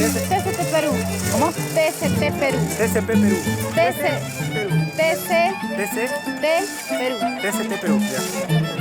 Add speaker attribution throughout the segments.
Speaker 1: TCT Perú.
Speaker 2: ¿Cómo?
Speaker 1: TCT Perú.
Speaker 2: TCP Perú.
Speaker 1: TC.
Speaker 2: Perú.
Speaker 1: TCT Perú.
Speaker 2: TCT Perú. Ya.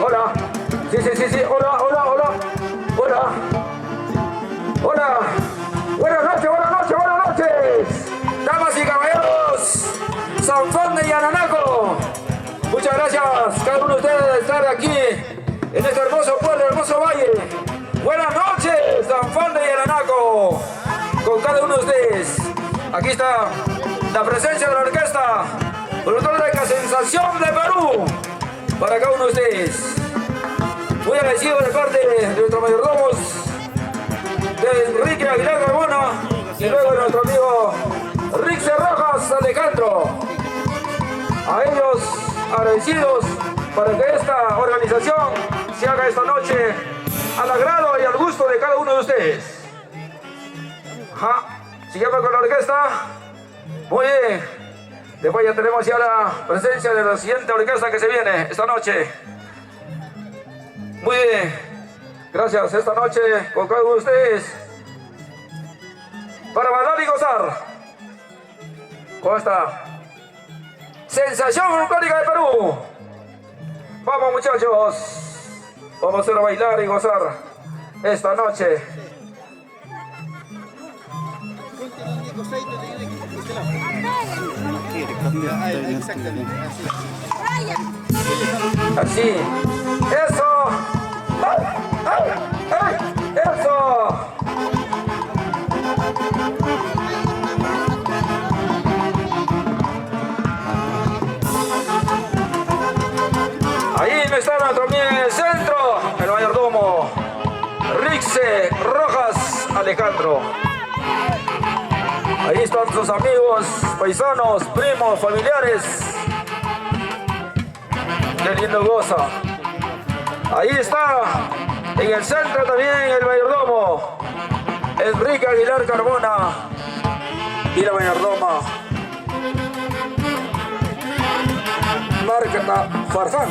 Speaker 3: hola. Sí, hola. Hola. Buenas noches. Damas y caballeros, San de Yananaco. Muchas gracias cada uno de ustedes de estar aquí en este hermoso pueblo, hermoso valle. Buenas noches, San de Yananaco. Con cada uno de ustedes. Aquí está la presencia de la orquesta folclórica de la sensación de Perú. Para cada uno de ustedes. Muy agradecido de parte de nuestros mayordomos, de Enrique Aguilar Carmona y luego de nuestro amigo Rixer Rojas Alejandro. A ellos agradecidos para que esta organización se haga esta noche al agrado y al gusto de cada uno de ustedes. Ajá. Siguiendo con la orquesta. Muy bien. Después ya tenemos ya la presencia de la siguiente orquesta que se viene esta noche. Muy bien. Gracias esta noche con cada uno de ustedes. Para bailar y gozar con esta sensación folclórica de Perú. Vamos muchachos. Vamos a hacer bailar y gozar esta noche. Así. Eso. ¡Ay! ¡Ay! ¡Ay! Eso. Ahí me está también en el centro el mayordomo Rixe Rojas Alejandro. Ahí están sus amigos, paisanos, primos, familiares. Qué lindo goza. Ahí está, en el centro también el mayordomo Enrique Aguilar Carmona y la mayordoma Marta Farfán.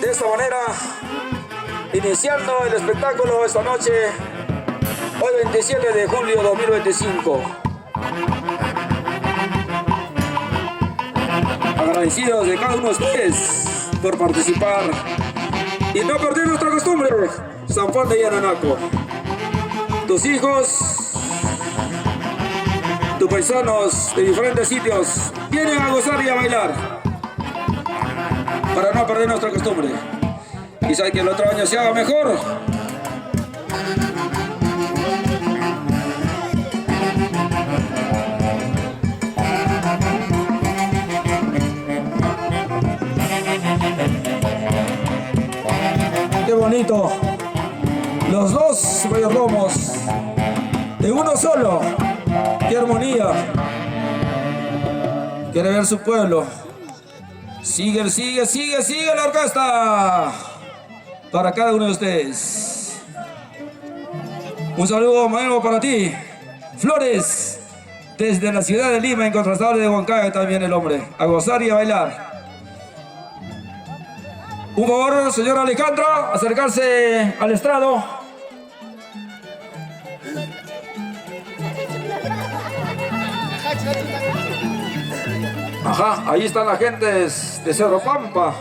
Speaker 3: De esta manera, iniciando el espectáculo esta noche, hoy 27 de julio 2025. Agradecidos de cada uno de ustedes por participar y no perder nuestra costumbre. San Juan de Yananaco. Tus hijos, tus paisanos de diferentes sitios vienen a gozar y a bailar para no perder nuestra costumbre. Quizá que el otro año se haga mejor. Qué bonito. Los dos mayordomos de uno solo. Qué armonía. Quiere ver su pueblo. Sigue la orquesta. Para cada uno de ustedes. Un saludo nuevo para ti. Flores. Desde la ciudad de Lima, incontrastable de Huancayo también el hombre. A gozar y a bailar. Un favor, señor Alejandro, acercarse al estrado. Ajá, ahí están las gentes de Cerro Pampa.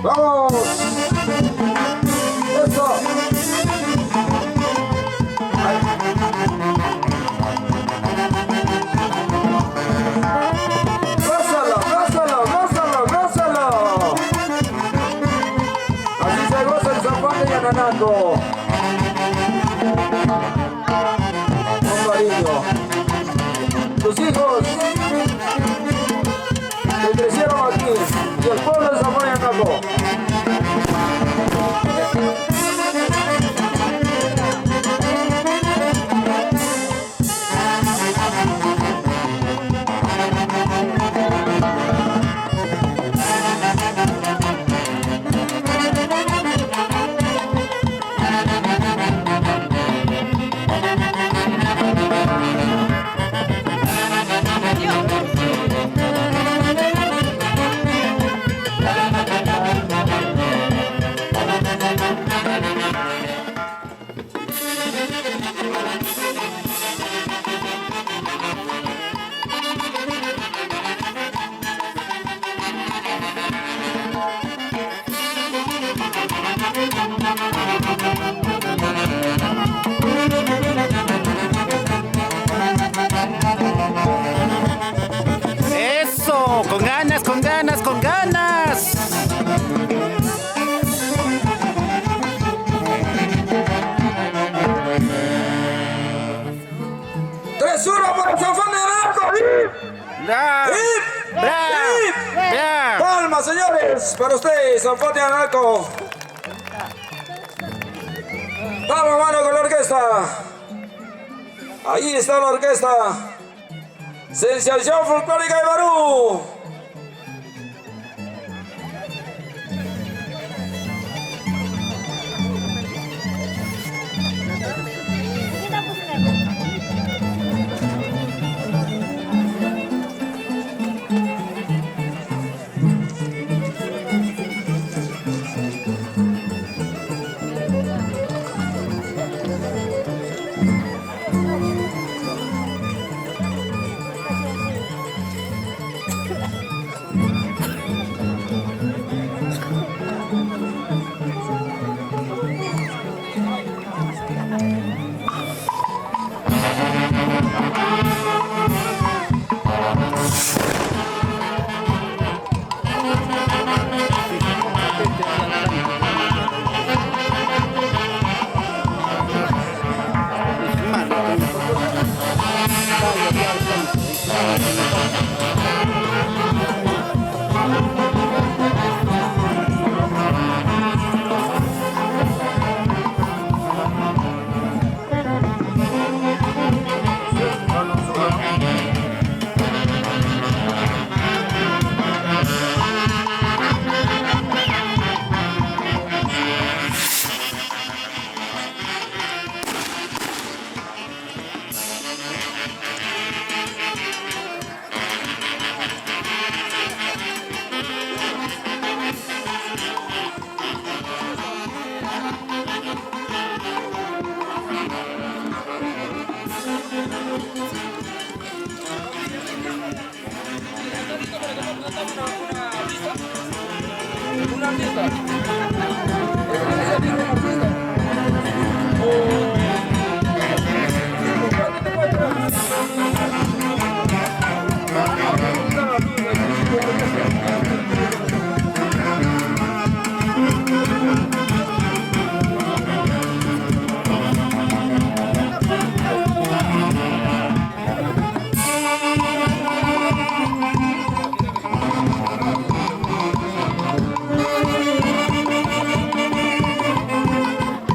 Speaker 3: ¡Vamos! ¡Eso! ¡Gózalo, gózalo, gózalo, gózalo! Así se goza el San Juan de Yananaco. Con cariño. Tus hijos que crecieron aquí y el pueblo de San Juan de Yananaco. señores, para ustedes, San Juan de Anaco. Vamos, mano, con la orquesta. Ahí está la orquesta. Sensación Folclórica de Barú.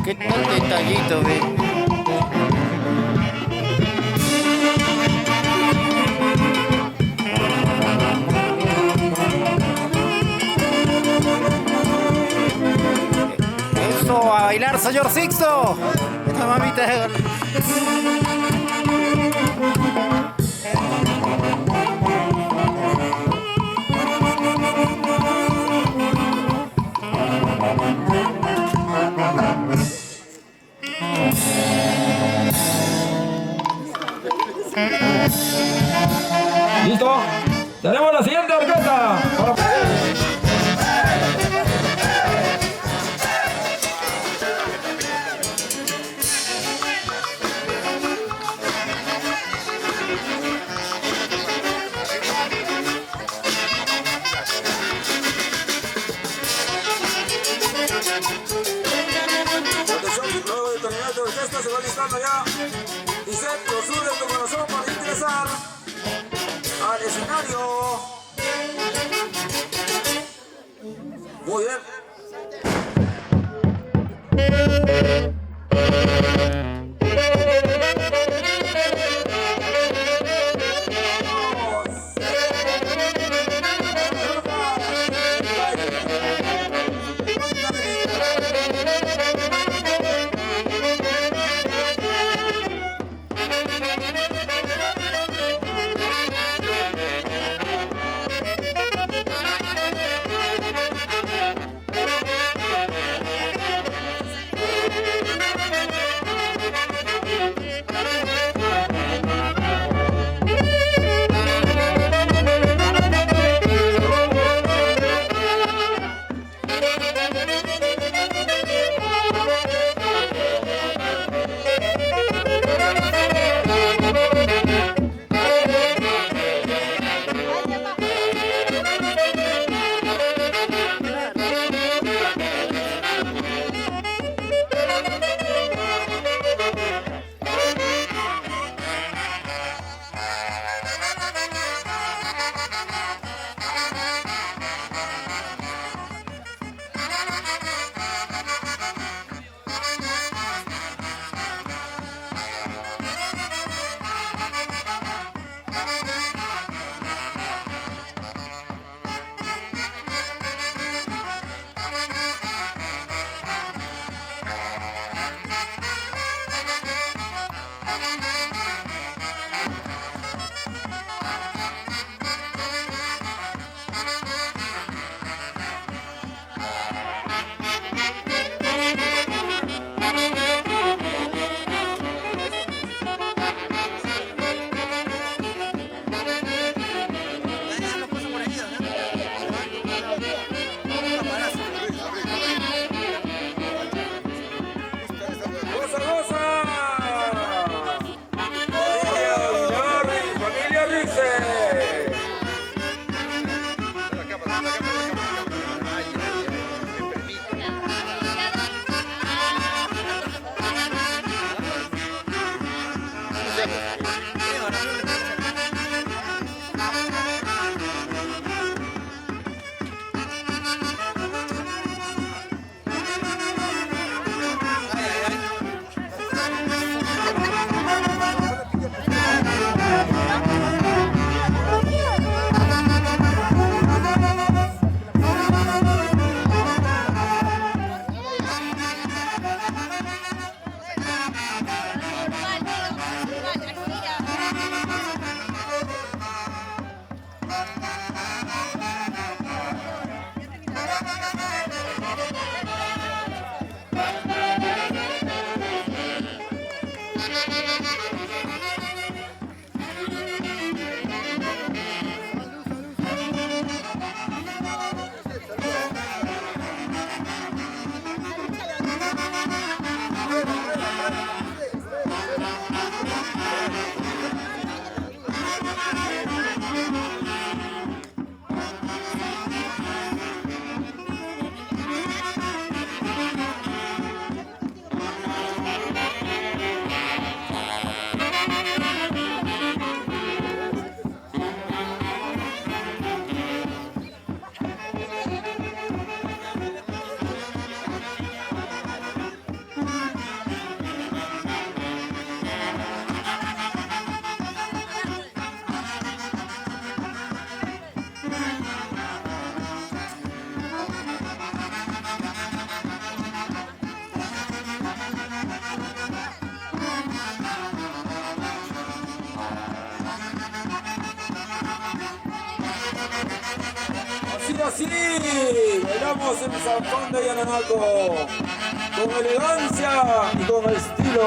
Speaker 4: Qué tal detallito, ve. Eso, a bailar, señor Sixto. Esta mamita.
Speaker 3: ¿Listo? Tenemos la siguiente orquesta. Luego de terminar tu orquesta se va listando ya. Dice, los sur de tu corazón para ingresar al escenario. Muy bien. Goza, goza. Familia Aguilar y familia Rixe. Así, bailamos en San Juan de Yananaco, con elegancia y con estilo.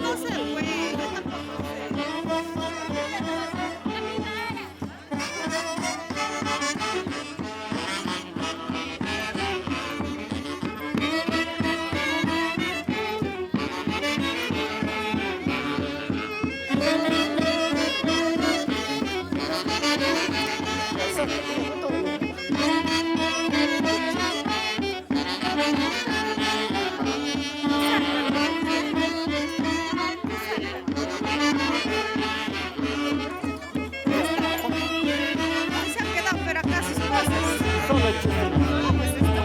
Speaker 1: No sé, güey, yo tampoco se han quedado, pero acá sus cosas. No, pues esto.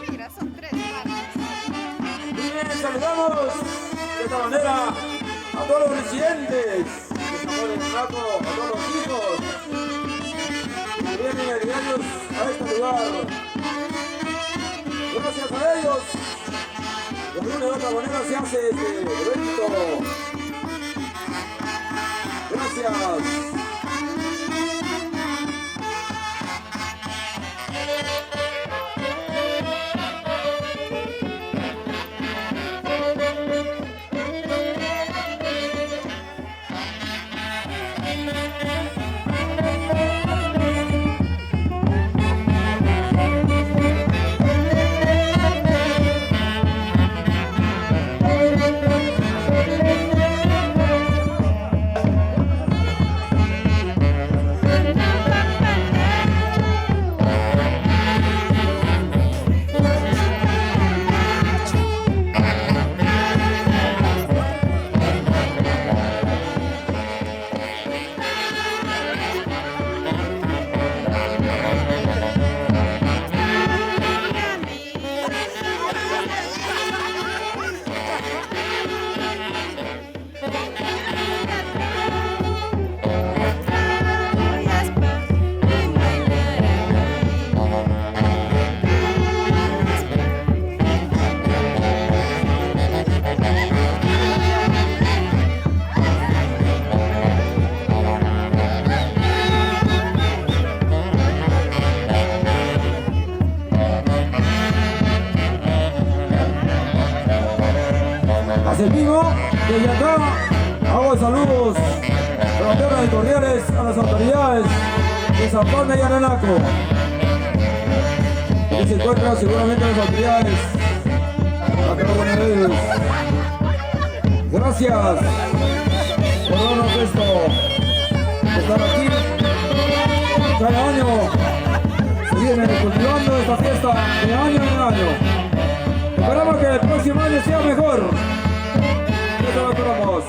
Speaker 1: Mira, son 3 partes.
Speaker 3: Bien, saludamos de esta manera a todos los residentes de San Juan de Yananaco, a todos los hijos que vienen a diarios a este lugar. Gracias a ellos, de alguna u otra manera se hace este evento. Gracias. mismo, desde acá hago saludos fraternos y cordiales a las autoridades de San Juan de Yananaco. Aquí se encuentran seguramente las autoridades a cada uno de ellos. Gracias por darnos esto, por estar aquí. Cada año se viene cultivando esta fiesta de año en año. Esperamos que el próximo año sea mejor. Eso lo esperamos.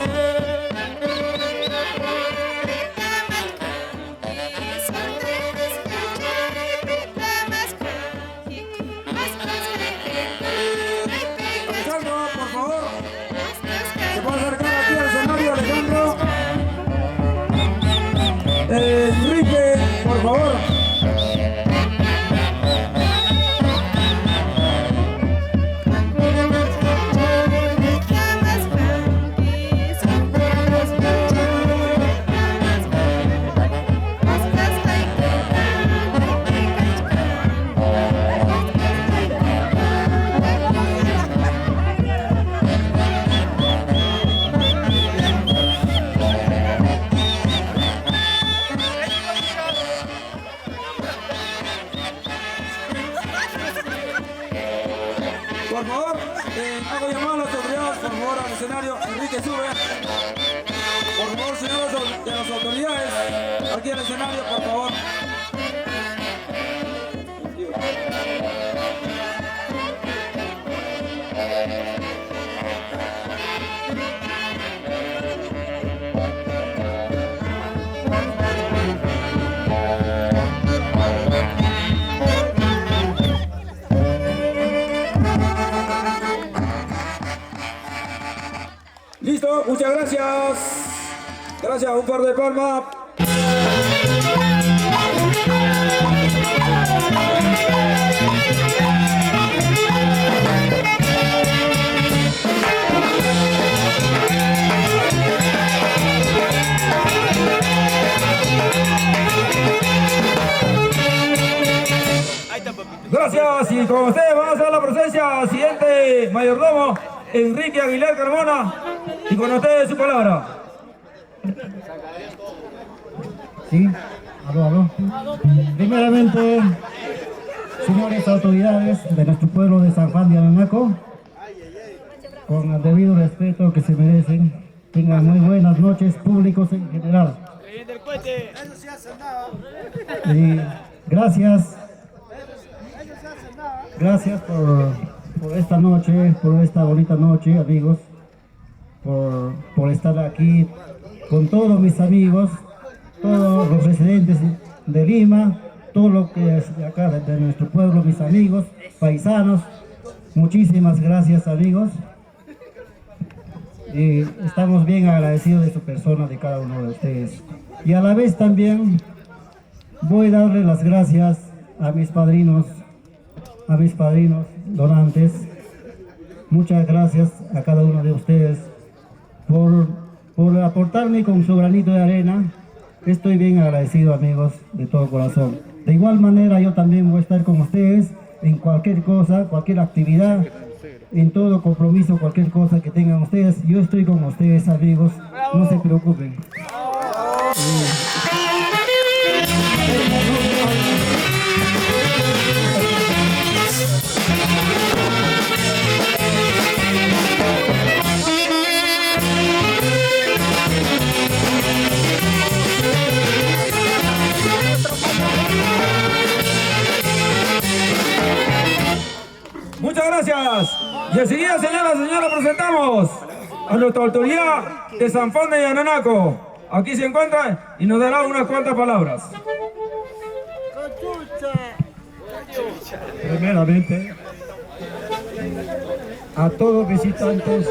Speaker 3: Alejandro, por favor. ¿Se puede acercar aquí al escenario, Alejandro? Enrique, por favor. Por favor, hago llamar a las autoridades, por favor, al escenario. Enrique, sube. Por favor, señores de las autoridades, aquí al escenario, por favor. Listo, muchas gracias. Gracias, un par de palmas. Gracias, y con ustedes vamos a hacer la presencia siguiente mayordomo, Enrique Aguilar Carmona, y con ustedes su palabra.
Speaker 5: Sí, aló. Primeramente, señores autoridades de nuestro pueblo de San Juan de Yananaco, con el debido respeto que se merecen, tengan muy buenas noches, públicos en general. Y gracias por esta noche, por esta bonita noche, amigos, por estar aquí con todos mis amigos, todos los residentes de Lima, todo lo que es de acá, de nuestro pueblo, mis amigos, paisanos. Muchísimas gracias, amigos. Y estamos bien agradecidos de su persona, de cada uno de ustedes. Y a la vez también voy a darle las gracias a mis padrinos donantes. Muchas gracias a cada uno de ustedes por aportarme con su granito de arena. Estoy bien agradecido, amigos, de todo corazón. De igual manera, yo también voy a estar con ustedes en cualquier cosa, cualquier actividad, en todo compromiso, cualquier cosa que tengan ustedes. Yo estoy con ustedes, amigos, no se preocupen.
Speaker 3: Muchas gracias. Y enseguida, señora, presentamos a nuestra autoridad de San Juan de Yananaco. Aquí se encuentra y nos dará unas cuantas palabras.
Speaker 5: Primeramente, a todos visitantes,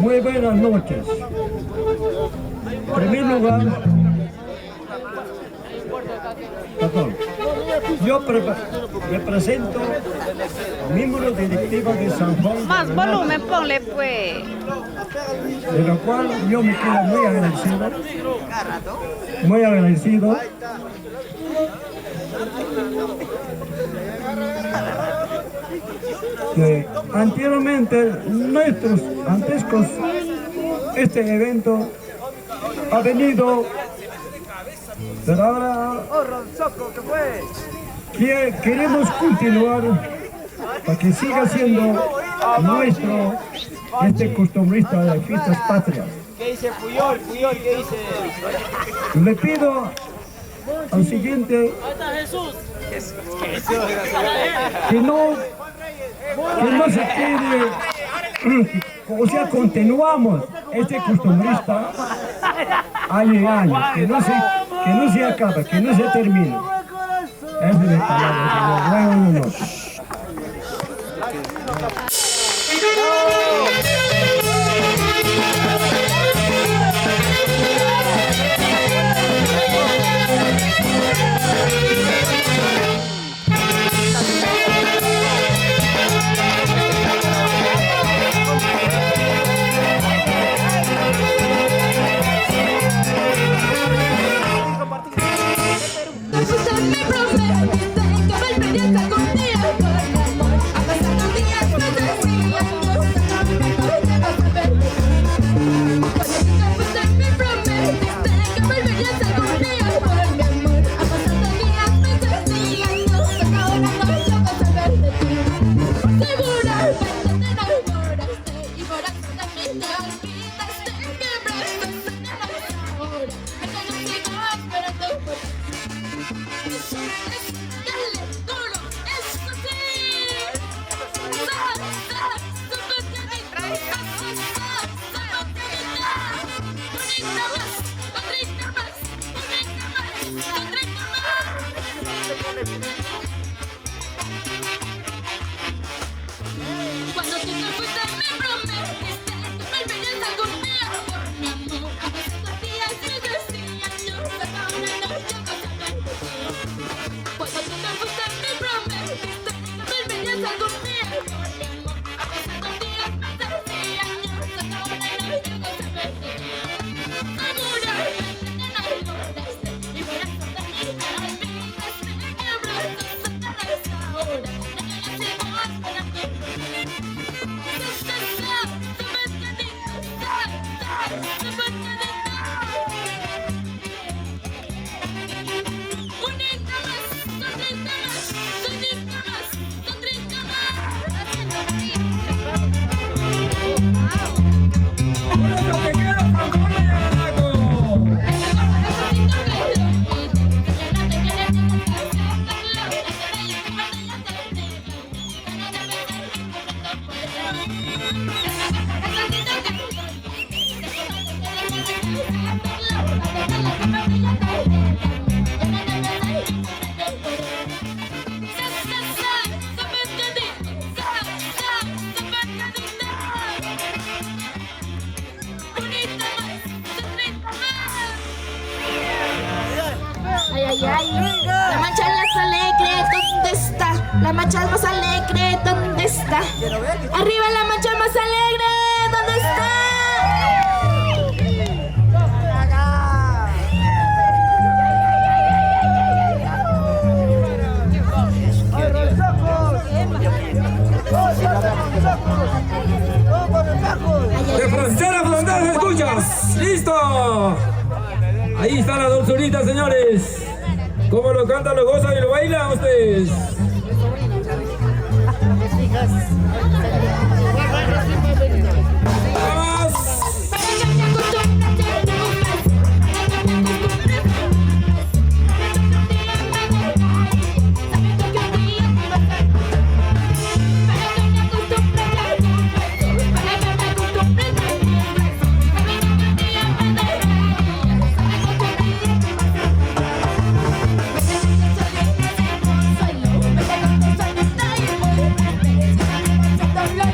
Speaker 5: muy buenas noches. En primer lugar, yo me presento miembro directivo de San Juan.
Speaker 1: Más volumen, ponle pues.
Speaker 5: De lo cual yo me quedo muy agradecido. que anteriormente nuestros antescos, este evento ha venido, pero ahora queremos continuar para que siga siendo nuestro este costumbrista de fiestas patrias.
Speaker 1: ¿Qué dice Puyol? Puyol, ¿qué dice?
Speaker 5: Le pido al siguiente que no se quede, o sea, continuamos este costumbrista año y año, que no se acabe, que no se termine. Esa es mi palabra, señor. Buenas noches.
Speaker 6: La mancha más alegre, ¿dónde está? La mancha más alegre, ¿dónde está? Arriba la mancha más alegre, ¿dónde está?
Speaker 3: De frontera a frontera, ¿me escuchas? ¡Listo! Ahí está la dulzurita, señores. ¿Cómo lo cantan, lo gozan y lo bailan ustedes? ¡Vamos!
Speaker 6: Don't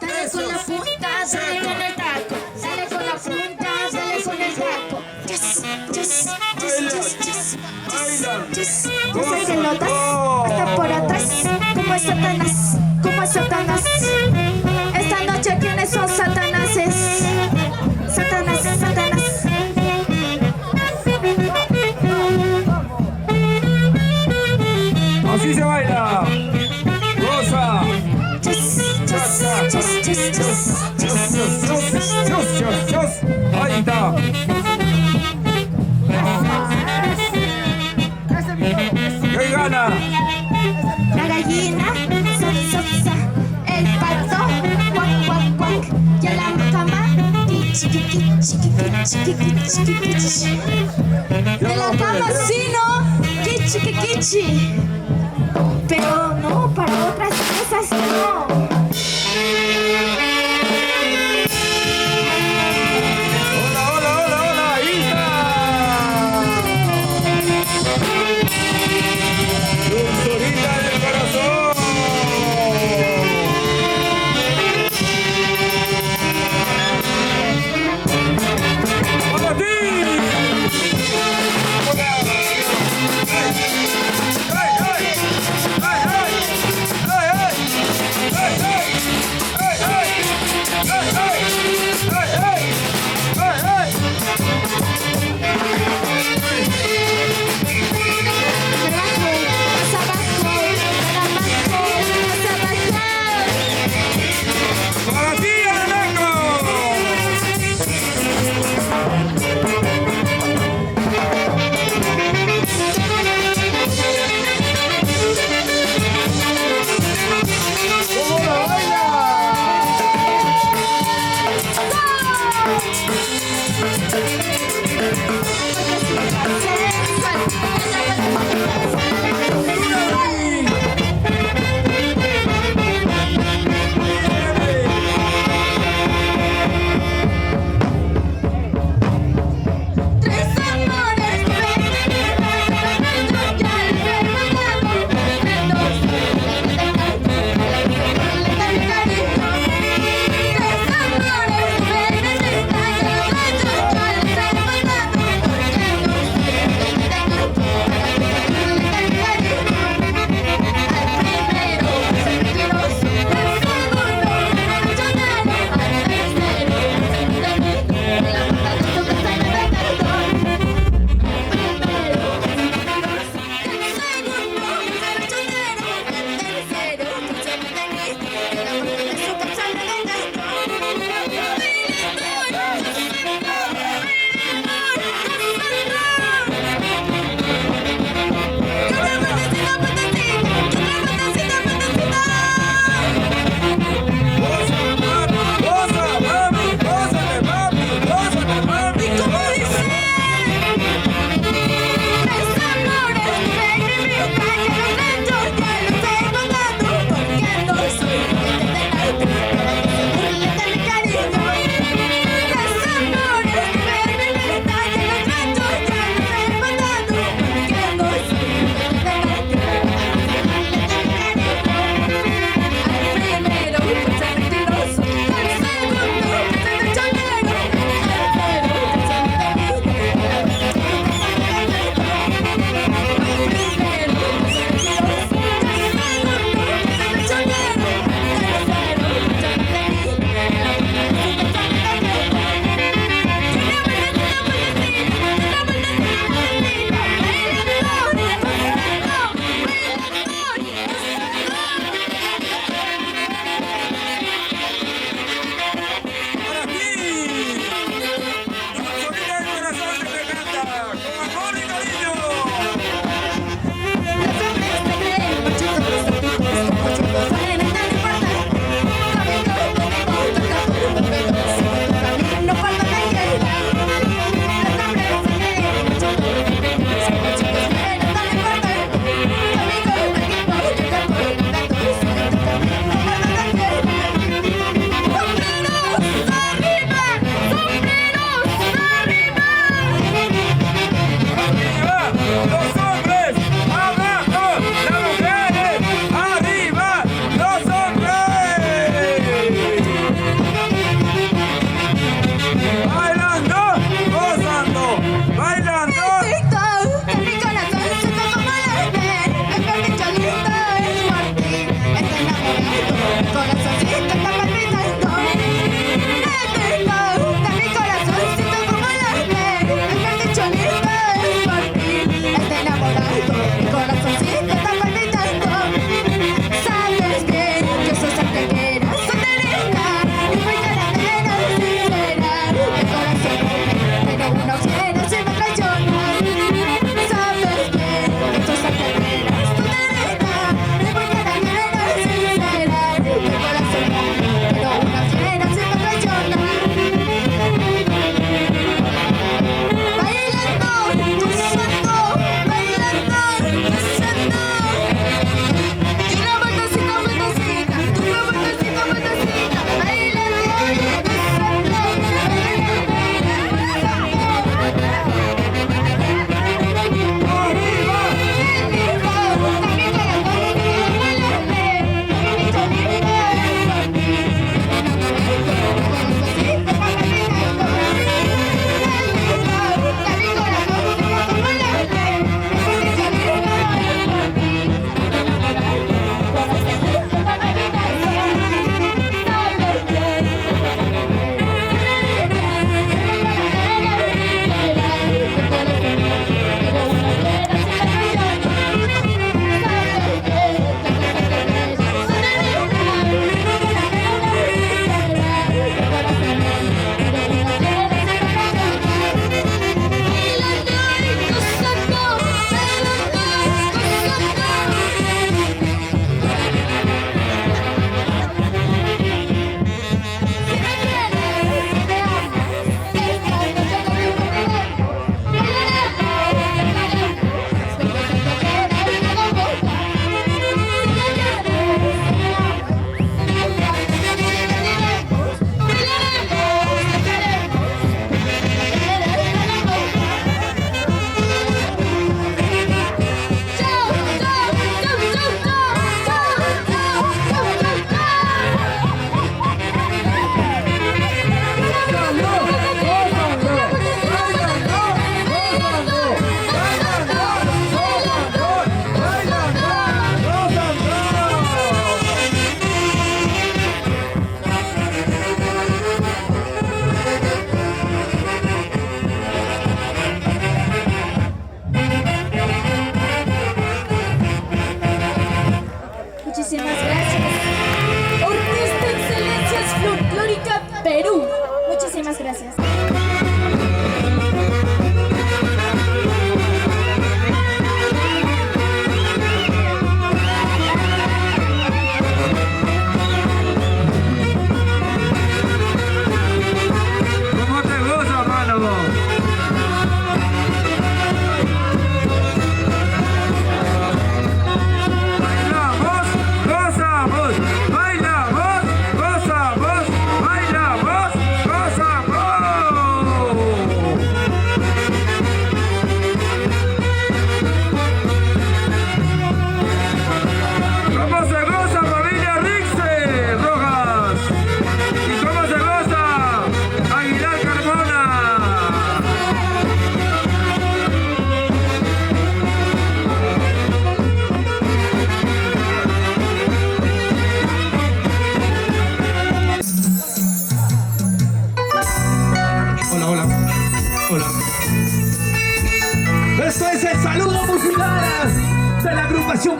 Speaker 6: Dale con la punta, dale con el taco. Dale con la punta, dale con el taco. Yo soy de lotas, hasta por atrás. Como es Satanás, como es Satanás. Esta noche, ¿quiénes son Satanáses? Satanás, Satanás.
Speaker 3: Así se baila. Rosa. Ahí está. ¿Quién gana?
Speaker 6: La gallina, el pato, cuac, cuac, cuac. Y a la cama, de la cama sí, ¿no? Kichi. Pero no, para otras cosas no.
Speaker 3: Hola, ahí está. Dulzurita del corazón. ¡Vamos a ti! ¡Ay!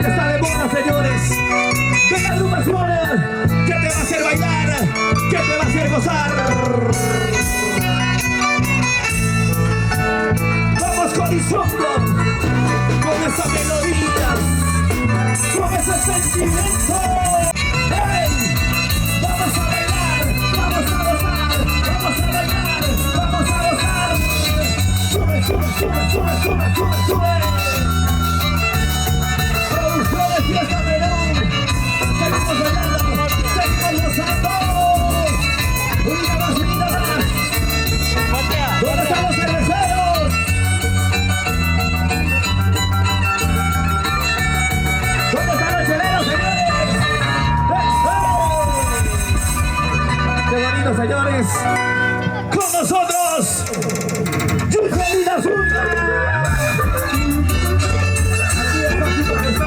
Speaker 7: que está de moda, señores. De la agrupación que te va a hacer bailar, que te va a hacer gozar. Vamos con Isondo, con esa melodía, con ese sentimiento. ¡Hey! Vamos a bailar, vamos a gozar, vamos a bailar, vamos a gozar. Sube, sube, sube, sube, sube, sube, sube. Producciones Fiesta Perón. Seguimos bailando, seguimos gozando. Unida más, unida más. ¿Dónde están los cerveceros? ¿Dónde están los cheleros, señores? ¡Qué bonito, señores! ¡Con nosotros! ¡Giselina Zúñiga! Así es, así porque está.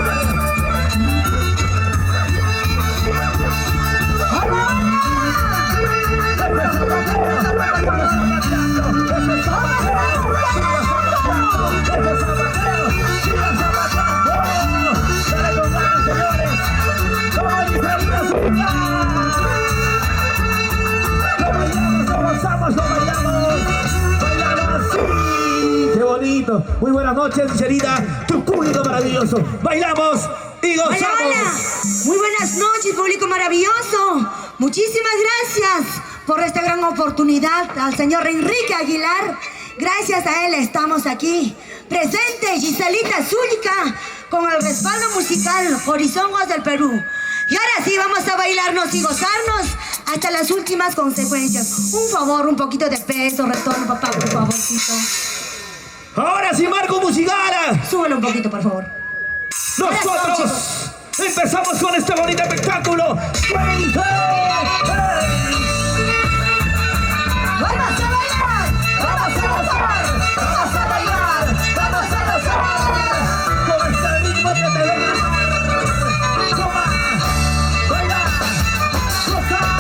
Speaker 7: ¡Qué bonito! Muy buenas noches, Giselina, tu público maravilloso. Bailamos y gozamos.
Speaker 8: Hola, hola. Muy buenas noches, público maravilloso. Muchísimas gracias por esta gran oportunidad al señor Enrique Aguilar. Gracias a él estamos aquí. Presente Giselina Zúñiga con el respaldo musical Horizontes del Perú. Y ahora sí vamos a bailarnos y gozarnos hasta las últimas consecuencias. Un favor, un poquito de peso, retorno, papá, por favorcito.
Speaker 7: Ahora sí, Marco Musicara.
Speaker 8: Súbelo un poquito, por favor.
Speaker 7: Nosotros empezamos con este bonito espectáculo. ¡Vamos a bailar! ¡Vamos a gozar! ¡Vamos a bailar! ¡Vamos a gozar! Con este ritmo que te deja amar. ¡Toma! ¡Baila! ¡Gozar!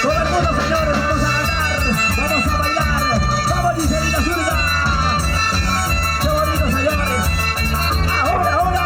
Speaker 7: Todo el mundo, señores, vamos a ganar. Vamos a bailar. ¡Vamos, Giselina Zúñiga! ¡Qué bonito, señores! ¡Ahora, ahora!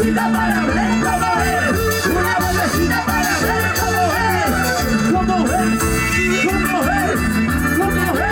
Speaker 7: vueltecita para ver cómo es. Una vueltecita para ver cómo es. Cómo es, cómo es, cómo es.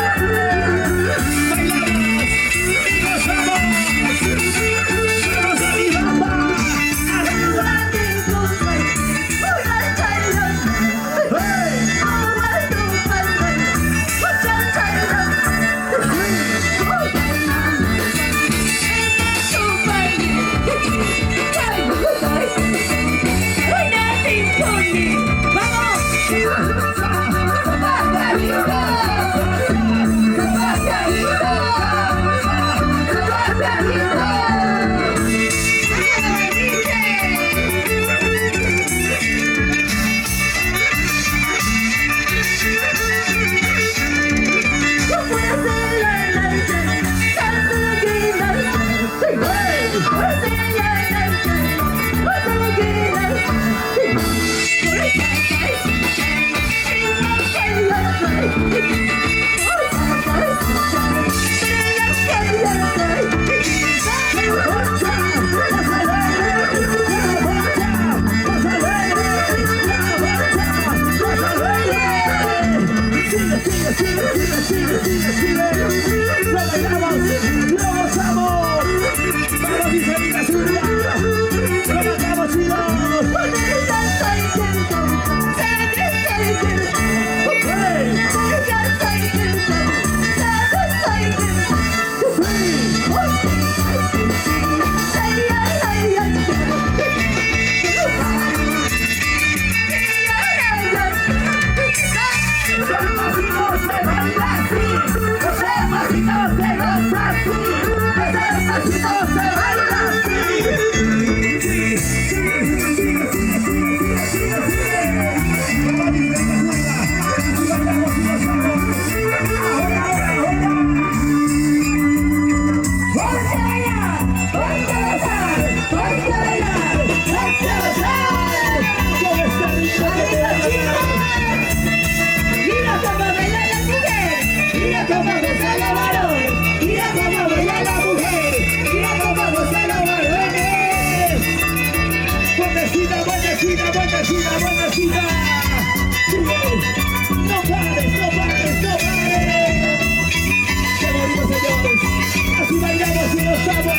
Speaker 7: Bailamos y gozamos.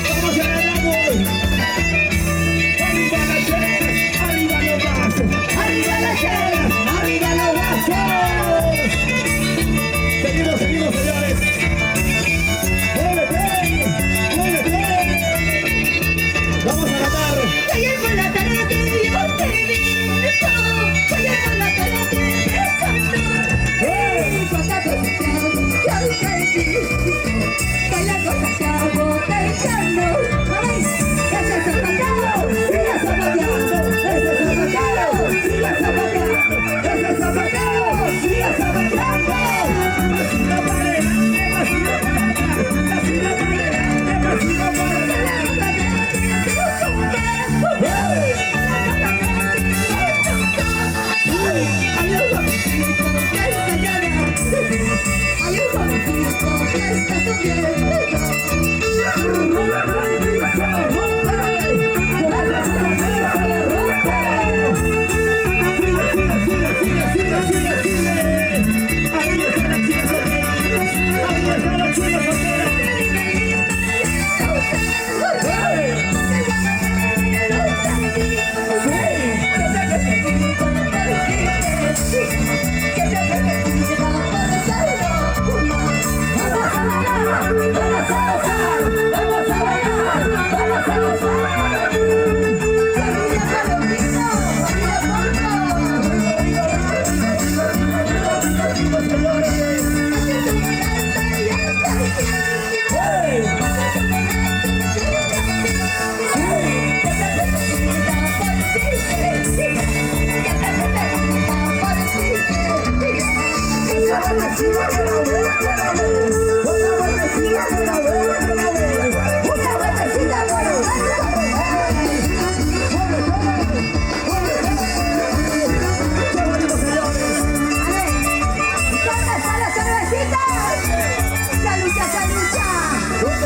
Speaker 7: Vamos a mi bamba. Arriba.
Speaker 8: ¡Salud, salud!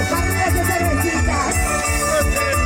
Speaker 8: ¡Familia de cervecitas!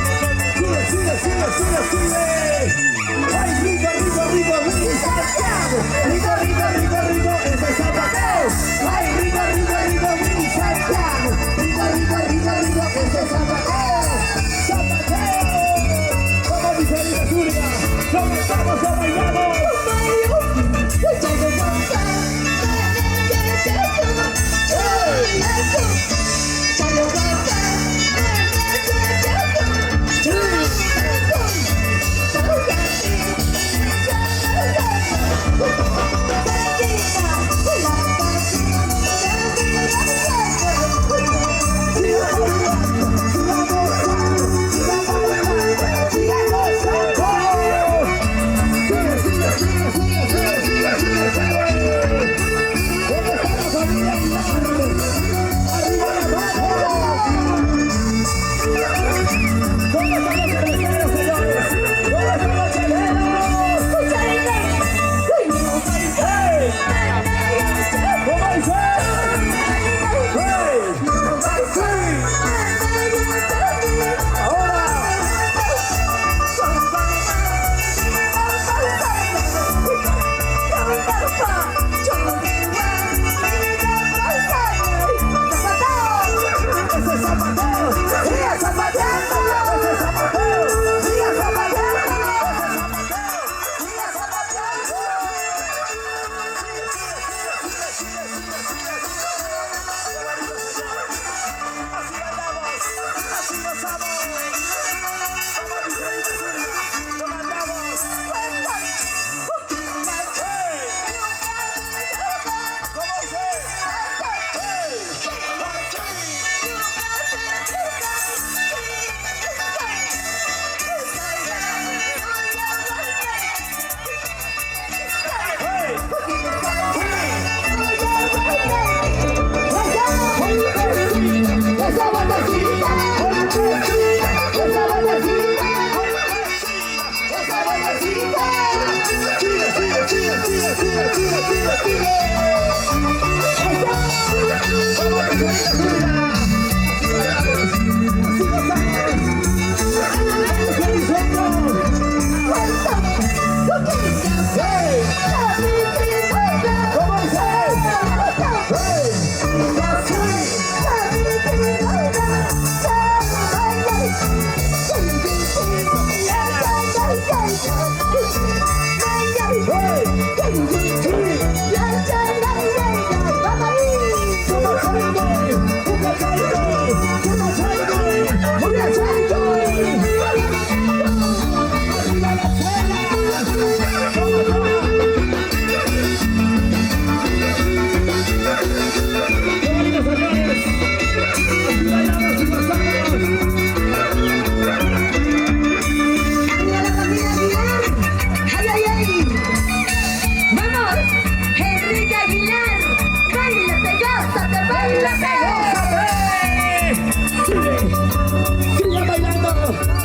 Speaker 7: Sigan bailando,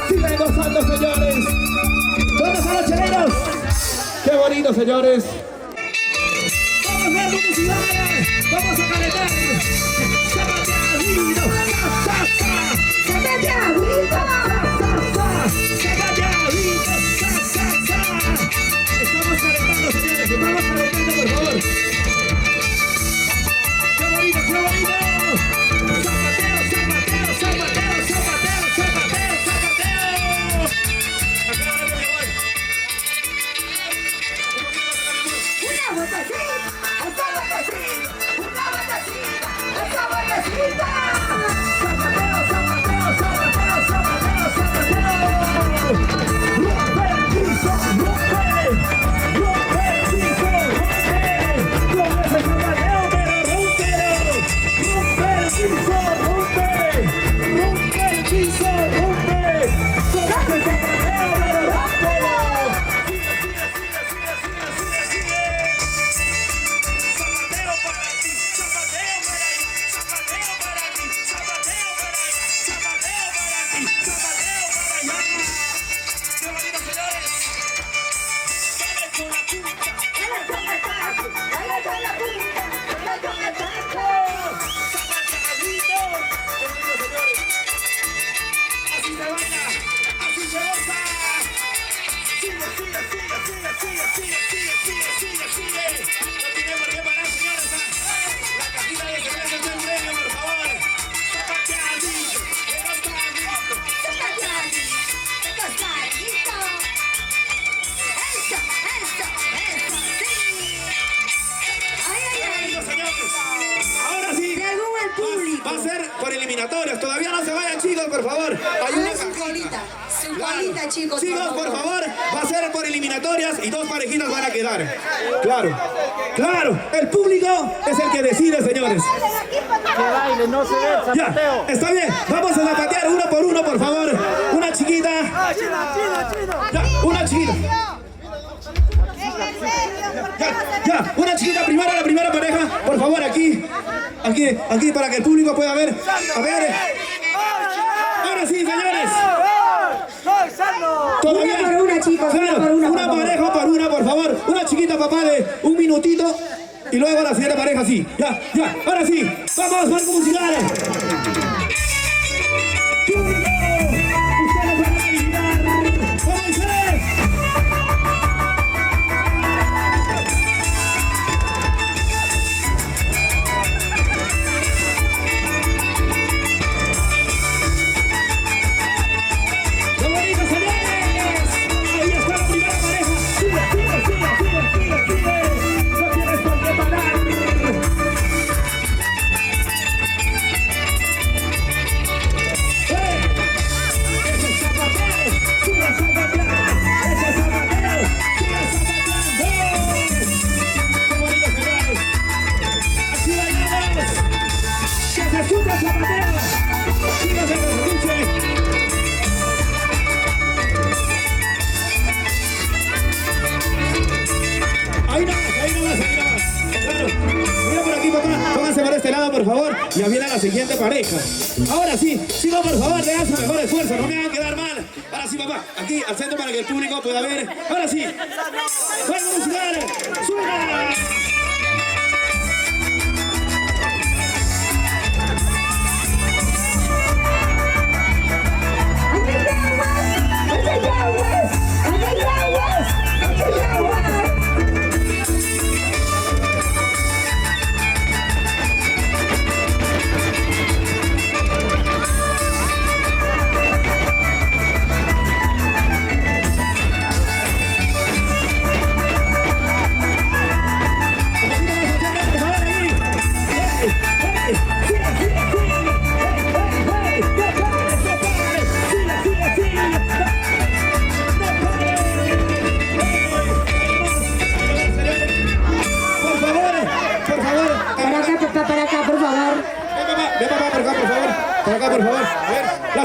Speaker 7: sigan gozando, señores. ¿Dónde están los cheleros? Qué bonito, señores. Vamos a ver publicidad, vamos a calentar. ¡Zapateadito! ¡Zapateadito! ¡Zapateadito! Estamos calentando, señores, estamos calentando, por favor. ¡Qué bonito, qué bonito! ¡Zapateo, zapateo, zapateo, zapateo, zapateo, zapateo! Acá va a llevar.
Speaker 8: Una botacita, esa botacita, una botacita, esa botacita.
Speaker 7: ¡Zapateo, zapateo, zapateo, zapateo, zapateo! ¡Rompe el piso, rompe! ¡Rompe el piso, rompe! ¡Con ese zapateo, pero rómpelo! ¡Rompe el piso, rompe! ¡Rompe el piso, rompe! ¡Con ese zapateo, pero rómpelo! ¡Sigue, sigue, sigue, sigue, sigue, sigue, sigue! ¡Zapateo para ti, zapateo para ahí, zapateo para ti, zapateo para ahí, zapateo para ti, zapateo para allá! ¡Qué bonito, señores! ¡Dale con la punta!
Speaker 8: Dale con el taco, dale con la punta, dale con el taco.
Speaker 7: ¡Zapateadito! ¡Qué bonito, señores! ¡Así se baila! ¡Así se goza! ¡Sigue, sigue, sigue, sigue, sigue, sigue, sigue, sigue, sigue! No tiene por qué parar, señores. La cajita de cerveza es el premio, por favor. ¡Zapateadito! ¡Zapateadito! Señores, ahora sí,
Speaker 8: Según el público.
Speaker 7: va a ser por eliminatorias. Todavía no se vayan, chicos, por favor. Hay una
Speaker 8: Su
Speaker 7: cajita.
Speaker 8: colita, chicos.
Speaker 7: Chicos, por favor, va a ser por eliminatorias y dos parejitas van a quedar. Claro, claro, el público es el que decide, señores.
Speaker 1: Que baile, no se ve el
Speaker 7: Ya,
Speaker 1: zapateo.
Speaker 7: está bien, vamos a zapatear uno por uno, por favor. Una chiquita. Ya, una chiquita. Ya, una chiquita primero, la primera pareja, por favor, aquí, para que el público pueda ver. A ver. Ahora sí, señores. Todavía.
Speaker 8: Una por una, chicos, una
Speaker 7: Claro,
Speaker 8: por una, por
Speaker 7: una
Speaker 8: favor.
Speaker 7: pareja por una, por favor. Una chiquita, papá, de un minutito. Y luego la siguiente pareja, sí. Ya, ya, ahora sí. Vamos, marco musical. Público, ustedes van a adivinar. ¿Cómo dice? ¡Qué bonito, señores! Ahí está la primera pareja. Sigue, sigue, sigue, sigue, sigue, sigue. No tienes por qué parar. Ese es zapateo. Sigue zapateando. Ese es zapateo. Sigue zapateando. ¡Qué bonito, señores! Así bailamos. Que se escuche el zapateo. Sigue, que se escuche. Ahí nomás, ahí nomás, ahí nomás. Claro. Mira por aquí, papá. Pónganse por este lado, por favor. Y ya viene la siguiente pareja. Ahora sí, chicos, por favor, hagan su mejor esfuerzo. No me hagan quedar mal. Ahora sí, papá. Aquí, al centro para que el público pueda ver. Ahora sí. ¡Juego musical! ¡Suena!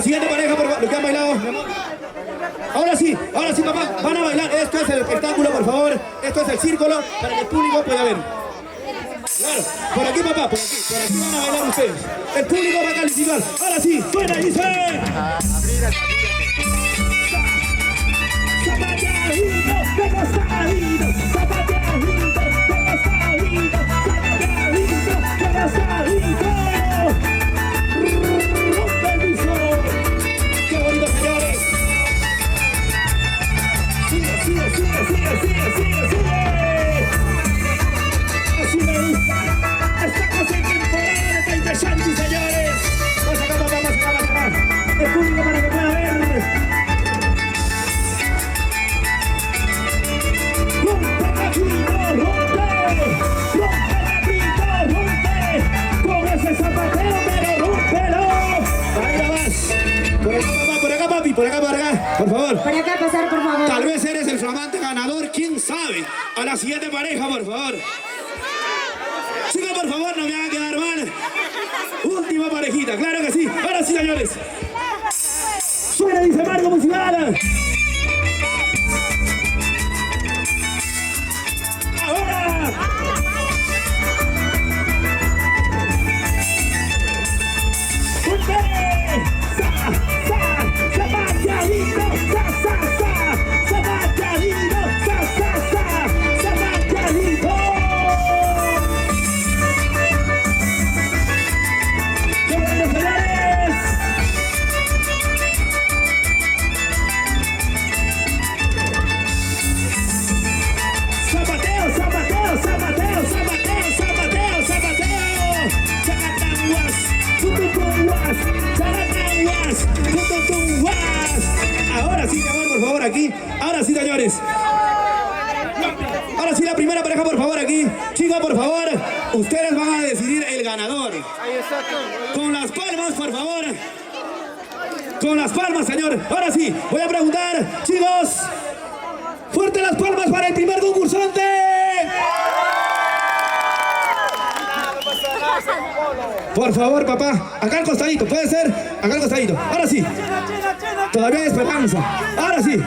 Speaker 7: la siguiente pareja, por favor, los que han bailado, mi amor. Ahora sí, papá, van a bailar. Esto es el espectáculo, por favor. Esto es el círculo para que el público pueda ver. Claro, por aquí, papá, por aquí van a bailar ustedes. El público va a calificar. Ahora sí, suena y dice. Zapateadito, de costadito, zapateadito, de costadito, zapateadito, de costadito. Rompe el piso. Qué bonito, señores. Sigue. Así me gusta. Estamos en temporada de Taishanti, señores. Vamos acá. El público para que pueda ver. Rompe, gatito, rompe. Con ese zapateo, pero rómpelo. Ahí vas. Por acá, papi, por acá. Por favor.
Speaker 8: Para acá pasar, por favor.
Speaker 7: Tal vez eres el flamante ganador, quién sabe. A la siguiente pareja, por favor. Chicos, por favor, no me hagan quedar mal. Última parejita, claro que sí. Ahora sí, señores. Suena, dice Marco Musical. Ahora. Ahora sí, mi amor, por favor, aquí. Ahora sí, señores. Ahora sí, la primera pareja, por favor, aquí. Chicos, por favor, ustedes van a decidir el ganador. Con las palmas, por favor. Con las palmas, señor. Ahora sí, voy a preguntar, chicos. Fuerte las palmas para el primer concursante. Por favor, papá, acá al costadito, puede ser, acá al costadito. Ahora sí, todavía hay esperanza. Ahora sí,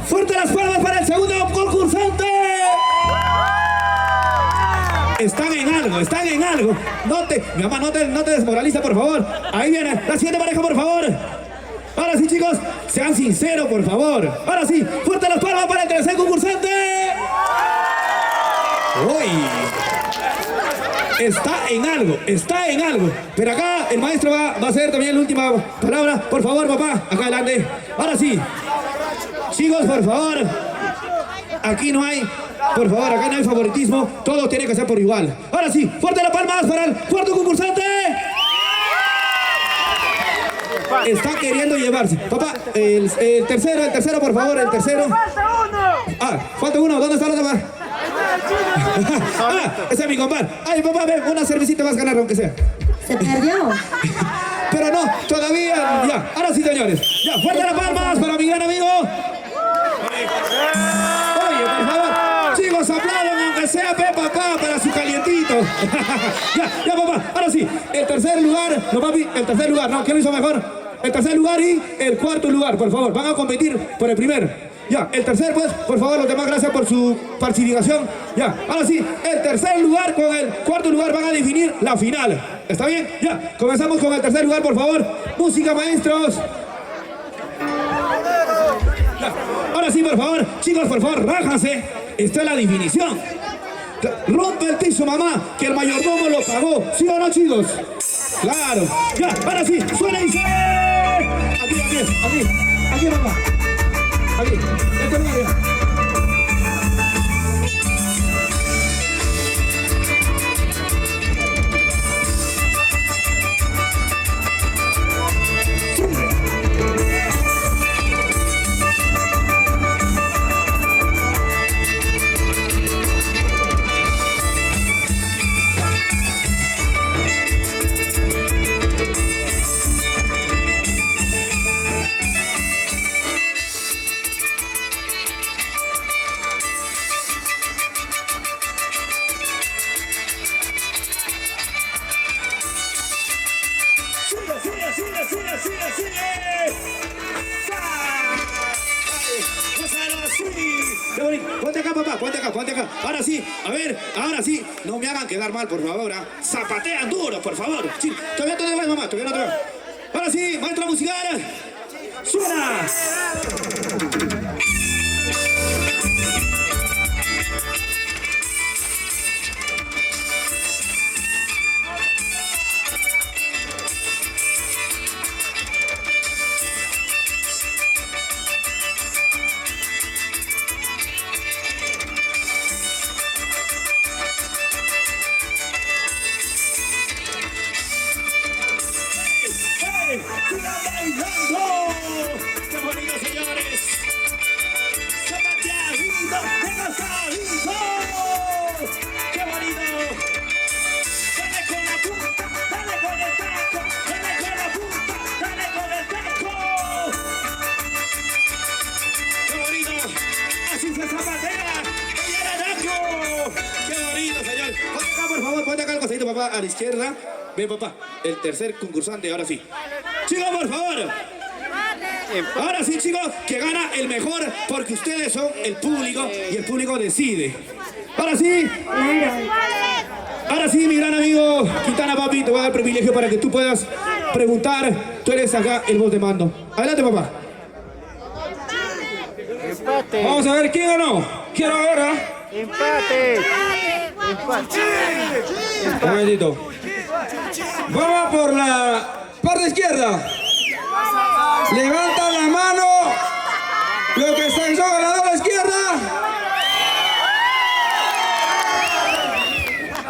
Speaker 7: fuerte las palmas para el segundo concursante. Están en algo. Mi mamá, no te desmoraliza, por favor. Ahí viene la siguiente pareja, por favor. Ahora sí, chicos, sean sinceros, por favor. Ahora sí, fuerte las palmas para el tercer concursante. Uy. Está en algo. Pero acá el maestro va a hacer también la última palabra. Por favor, papá, acá adelante. Ahora sí. Chicos, por favor. Aquí no hay, por favor, acá no hay favoritismo. Todo tiene que ser por igual. Ahora sí, fuerte las palmas para el cuarto concursante. Está queriendo llevarse. Papá, el tercero, por favor, el tercero. Falta uno. ¿Dónde está el otro, papá? Ese es mi compadre. Ay, papá, ven, una cervecita vas a ganar, aunque sea.
Speaker 8: Se perdió.
Speaker 7: Pero no, todavía. Ya, ahora sí, señores. Ya, fuerte las palmas para mi gran amigo. Oye, por favor, chicos, aplaudan, aunque sea papá, para su calientito. ya, papá, ahora sí. El tercer lugar, no, papi, el tercer lugar, no, ¿quién lo hizo mejor? El tercer lugar y el cuarto lugar, por favor, van a competir por el primer. Ya, el tercer, pues, por favor, los demás, gracias por su participación. Ya, ahora sí, el tercer lugar con el cuarto lugar van a definir la final. ¿Está bien? Ya, comenzamos con el tercer lugar, por favor. Música, maestros. Ya, ahora sí, por favor, chicos, por favor, rájanse. Está la definición. Rompe el piso, mamá, que el mayordomo lo pagó. ¿Sí o no, chicos? Claro. Ya, ahora sí, suena y dice. Aquí, papá. Aquí, este lugar ya. acá, papá, ponte acá, ponte acá. Ahora sí, a ver, ahora sí. No me hagan quedar mal, por favor. ¿Ah? Zapatean duro, por favor. Sí, todavía no te vas, mamá, todavía no te vas. Ahora sí, maestro musical. ¡Suena! ¡Sigan bailando! ¡Qué bonito, señores! ¡Zapateadito! ¡Desgastadito! ¡Qué bonito! ¡Dale con la punta! ¡Dale con el taco! ¡Dale con la punta! ¡Dale con el taco! ¡Qué bonito! ¡Así se zapatea! ¡Oye, taco! ¡Qué bonito, señor! Ponte acá, por favor, ponte acá el cosadito, papá, a la izquierda. Ven, papá, el tercer concursante, ahora sí. Chicos, por favor. Ahora sí, chicos, que gana el mejor porque ustedes son el público y el público decide. Ahora sí. Ahora sí, mi gran amigo Quintana, papi, te voy a dar privilegio para que tú puedas preguntar. Tú eres acá el voz de mando. Adelante, papá.
Speaker 1: Empate.
Speaker 3: Vamos a ver quién ganó. Quiero ahora.
Speaker 1: Empate.
Speaker 3: Un momentito. Vamos por la parte izquierda. Levanta la mano. Los que son ganadores a la izquierda.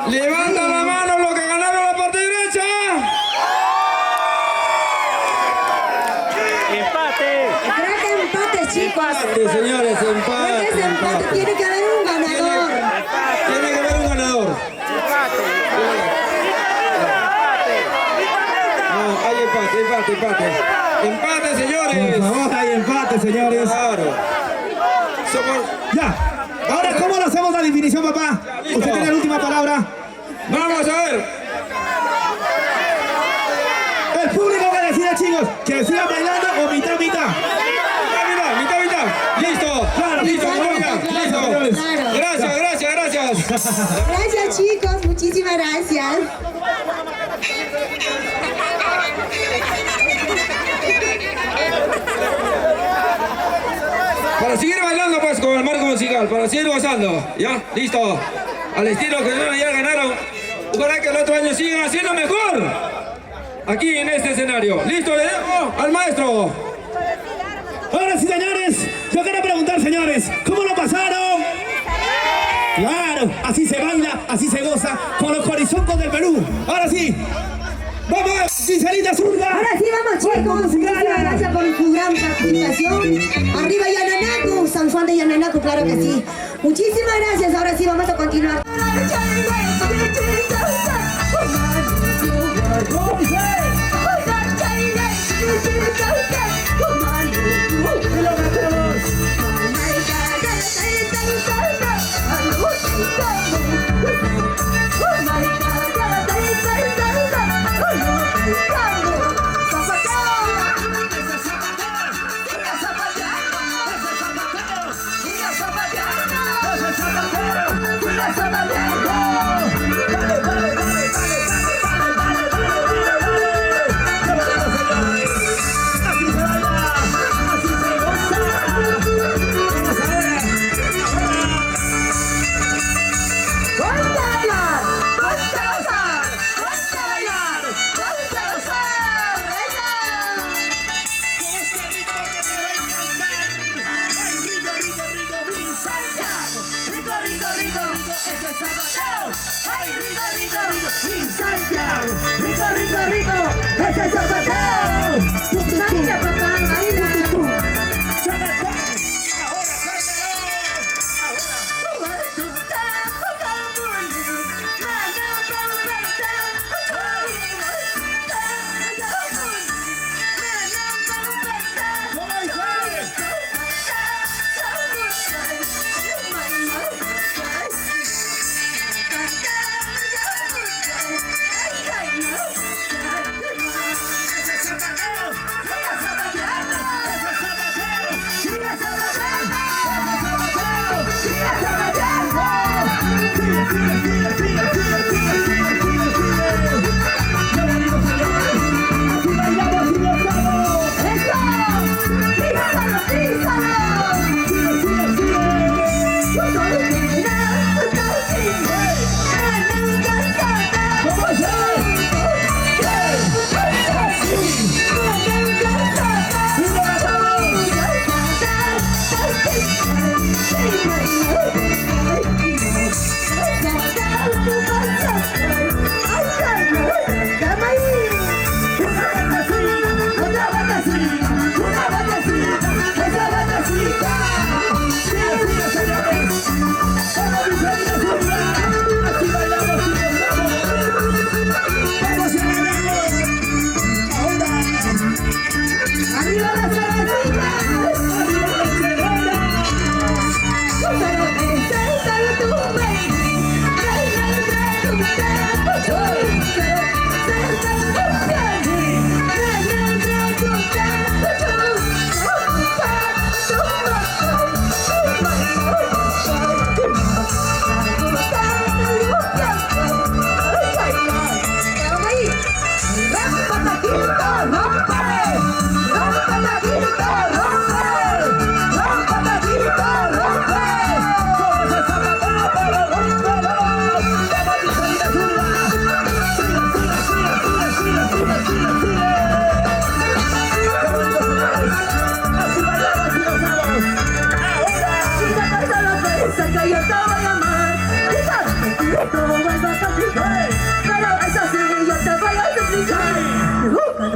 Speaker 3: Levanta la mano los que ganaron la parte derecha.
Speaker 1: Empate.
Speaker 8: Creo que empate, chicos.
Speaker 3: Empate, señores,
Speaker 8: Creo que
Speaker 3: empate.
Speaker 8: es empate. Tiene que haber un ganador.
Speaker 3: Tiene que haber un ganador. No, hay empate. Empate, señores.
Speaker 7: Por favor, hay empate, señores.
Speaker 3: Claro. Somos...
Speaker 7: Ya. Ahora, ¿cómo lo hacemos la definición, papá?
Speaker 3: Listo.
Speaker 7: Usted tiene la última palabra.
Speaker 3: Vamos a ver.
Speaker 7: El público que decide, chicos, que sigan bailando o mitad.
Speaker 3: Mitad. Listo.
Speaker 7: Claro,
Speaker 3: Listo,
Speaker 7: claro,
Speaker 3: Colombia.
Speaker 7: claro,
Speaker 3: Listo.
Speaker 8: claro.
Speaker 3: Gracias.
Speaker 8: Gracias, chicos. Muchísimas gracias.
Speaker 3: Para seguir bailando pues con el marco musical, para seguir gozando, ¿ya? Listo. Al estilo que ya ganaron, para que el otro año sigan haciendo mejor. Aquí en este escenario. Listo, le dejo al maestro.
Speaker 7: Ahora sí, señores, yo quiero preguntar, señores, ¿cómo lo pasaron? Claro, así se baila, así se goza con los horizontes del Perú. Ahora sí, vamos, sincerita zurda.
Speaker 8: Ahora sí, vamos, chicos. Muchísimas gracias por su gran participación. Arriba Yananaco, San Juan de Yananaco, claro que sí. Muchísimas gracias. Ahora sí, vamos a continuar.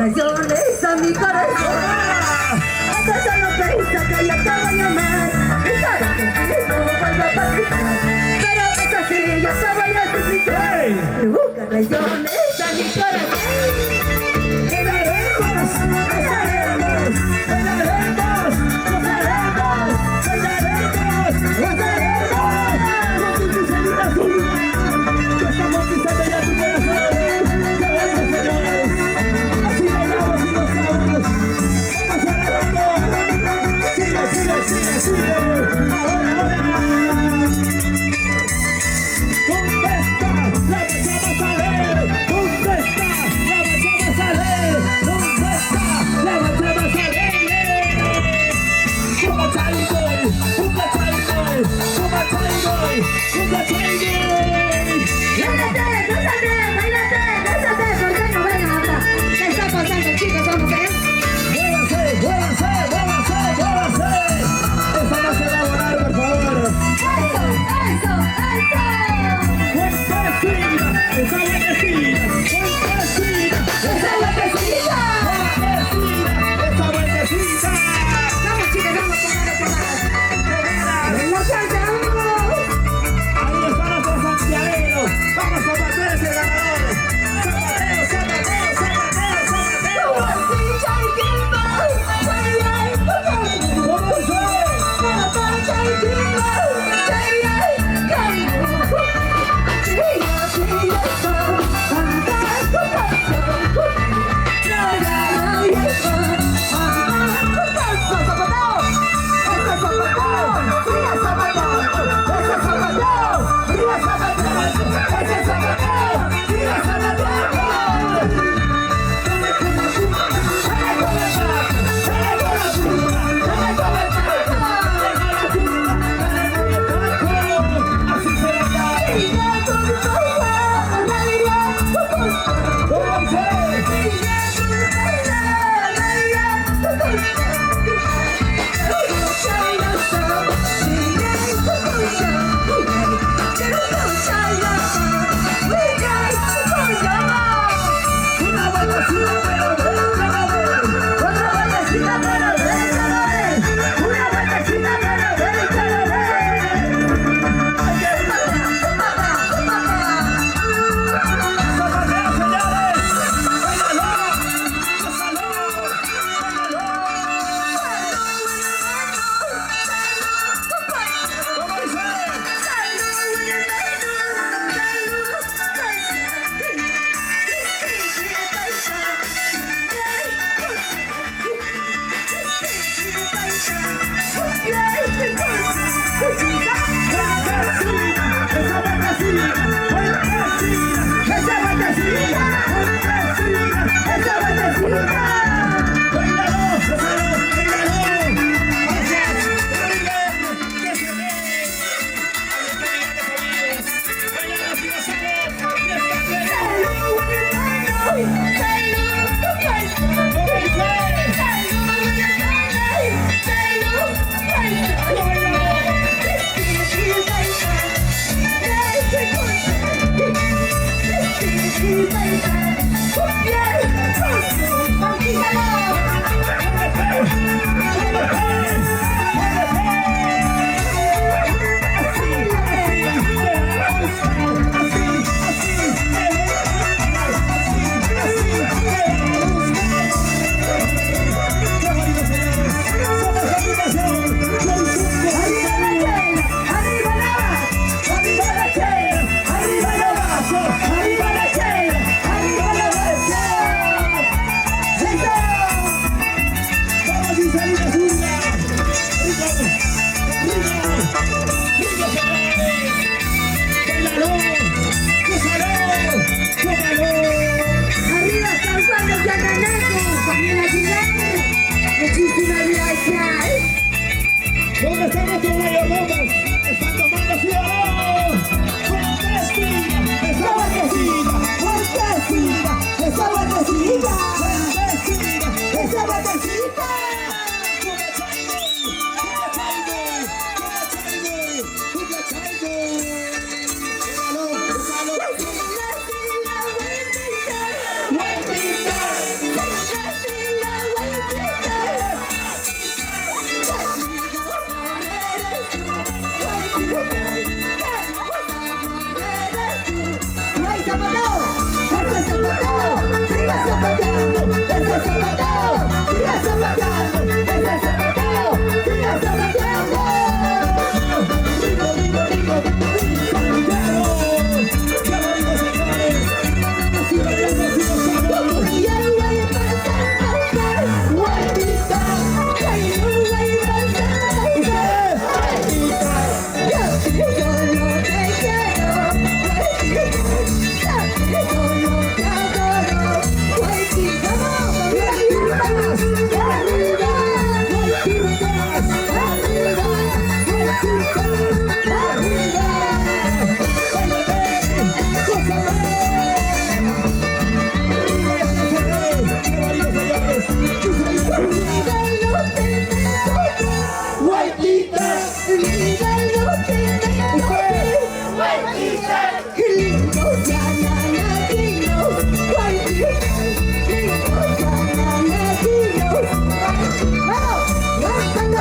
Speaker 8: traiciones a mi corazón. ¿Acaso no piensa que yo te voy a amar? Pensaba que contigo vuelvo a participar. Pero es así, yo te voy a suplicar. Me busca traiciones a mi corazón.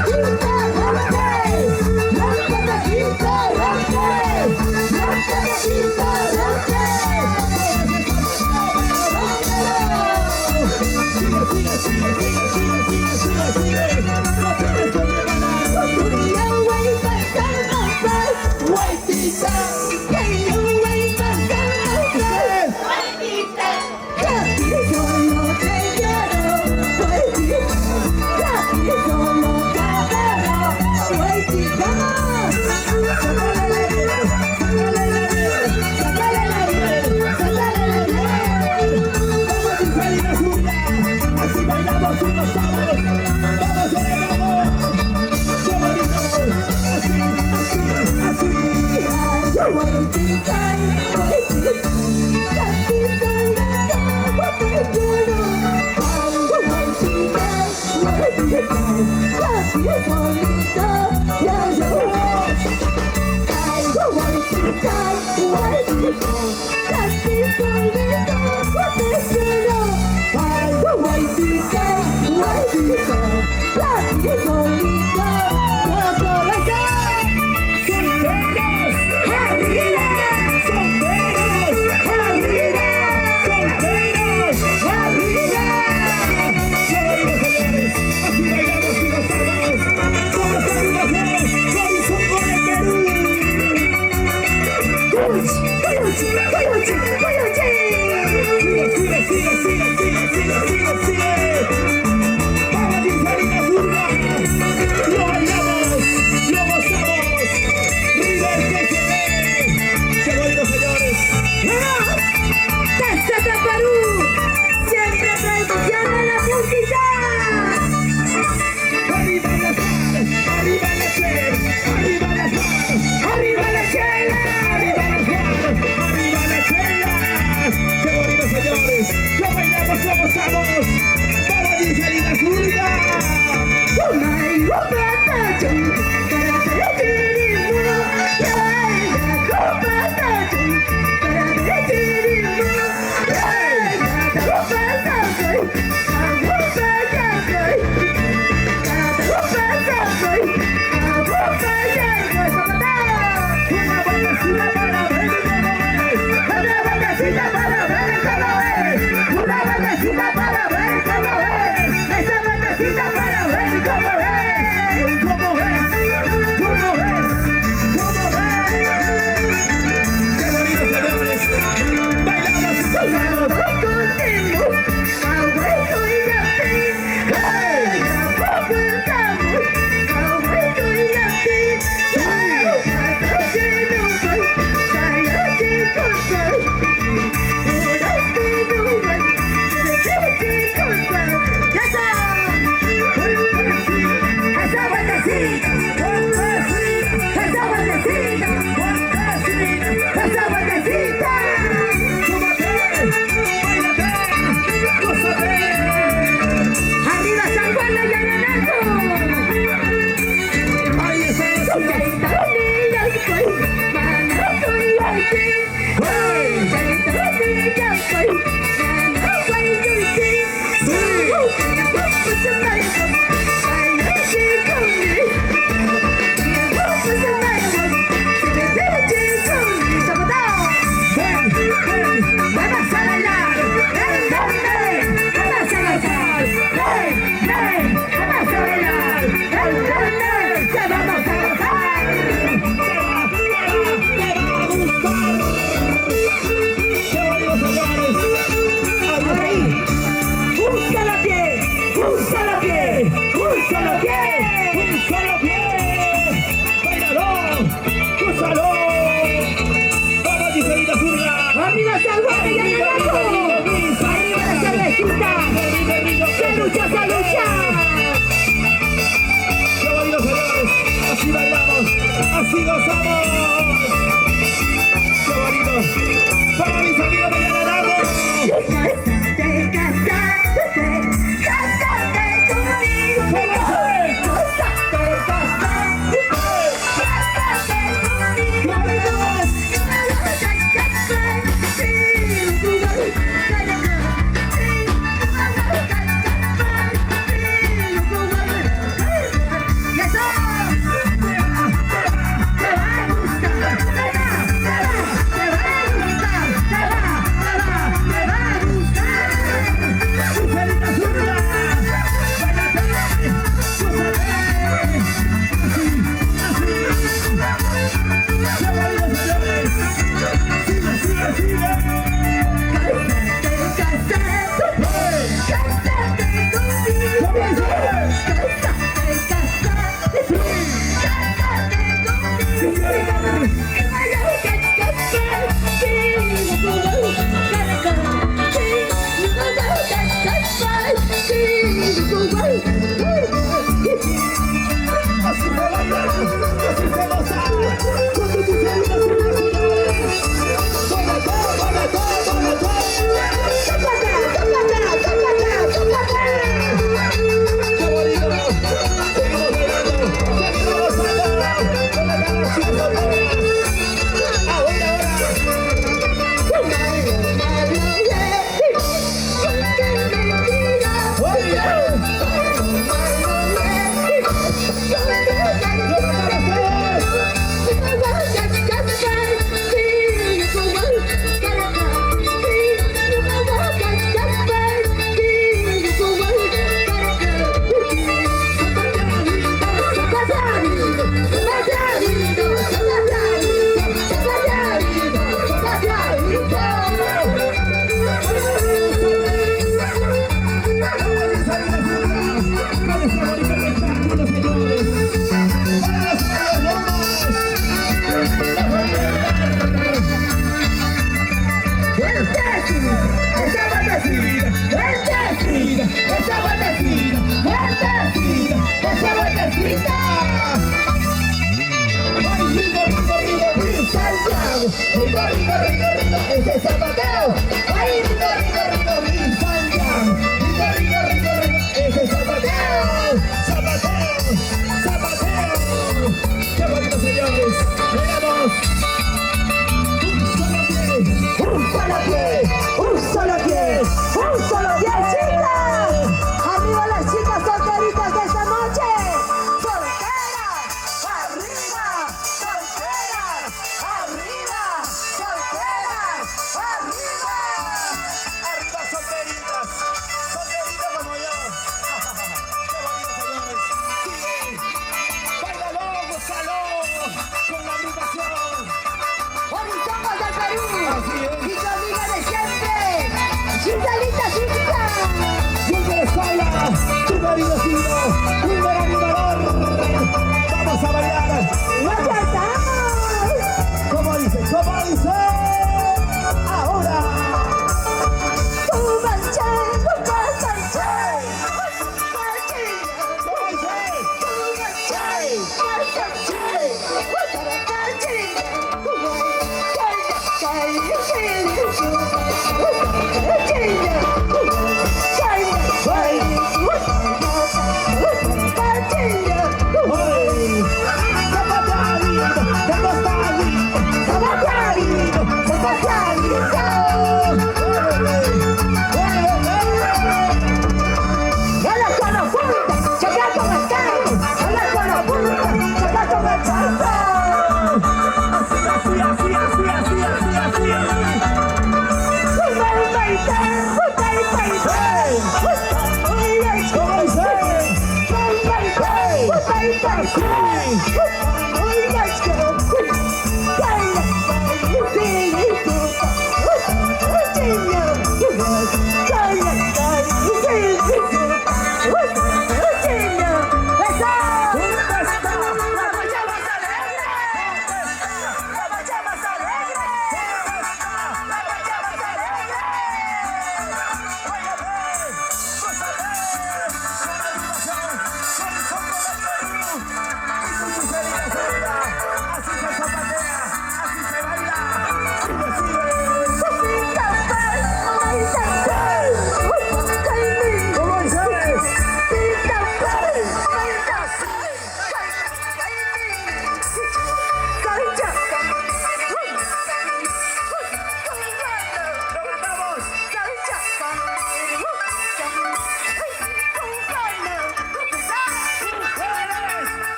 Speaker 6: Hey!
Speaker 7: grita. Ay, rico, rico, rico, rico, Santiago. Rico, rico, rico, rico, ese es San Mateo. Ay, rico, rico, rico, rico, Santiago. Rico, rico, rico, rico, ese es San Mateo. San Mateo, San Mateo. Qué bonito, señores. Llegamos. Un solo pie, un solo pie, un solo pie, un solo pie, chicas. Arriba las chicas solteritas de esta noche. Solteras, arriba, solteras, arriba, solteras, arriba. Arriba solteritas, solteritas como yo. Qué bonito, señores. Sí, báilalo, gózalo, con la agrupación. ¡Horizontes del Perú! Así es. ¡Y tu amiga de siempre! ¡Chintalita, chiquita! Siempre les habla tu querido Ciro, primer animador. Vamos a bailar. ¡No cantamos! ¿Cómo dice? ¿Cómo dice? ¡Ahora! ¡Tu manché! ¡Tu manché! ¿Cómo dice? ¡Tu manché!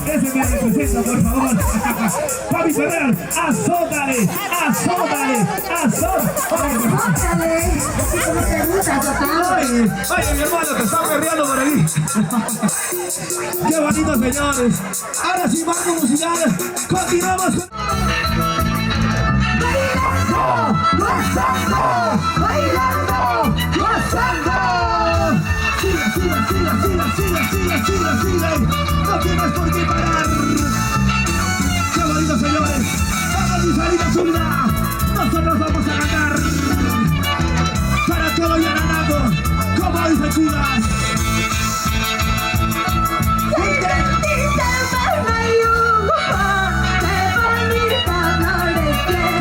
Speaker 7: Ese me representa, por favor. Fabi Ferrer, azótale, azótale, azótale.
Speaker 8: ¿Cómo te gusta, papá?
Speaker 7: Ay, mi hermano, te están perreando por ahí. Qué bonito, señores. Ahora sí, marco musical. Continuamos con... ¡Gozando! ¡Bailando! ¡Gozando! ¡Sigue, sigue, sigue, sigue, sigue, sigue, sigue, sigue! ¡No tienes por qué parar! ¡Qué bonito, señores! ¡Vamos, mi salida zurda! ¡Nosotros vamos a ganar! ¡Para todo y ganado! ¡Como dice Chivas!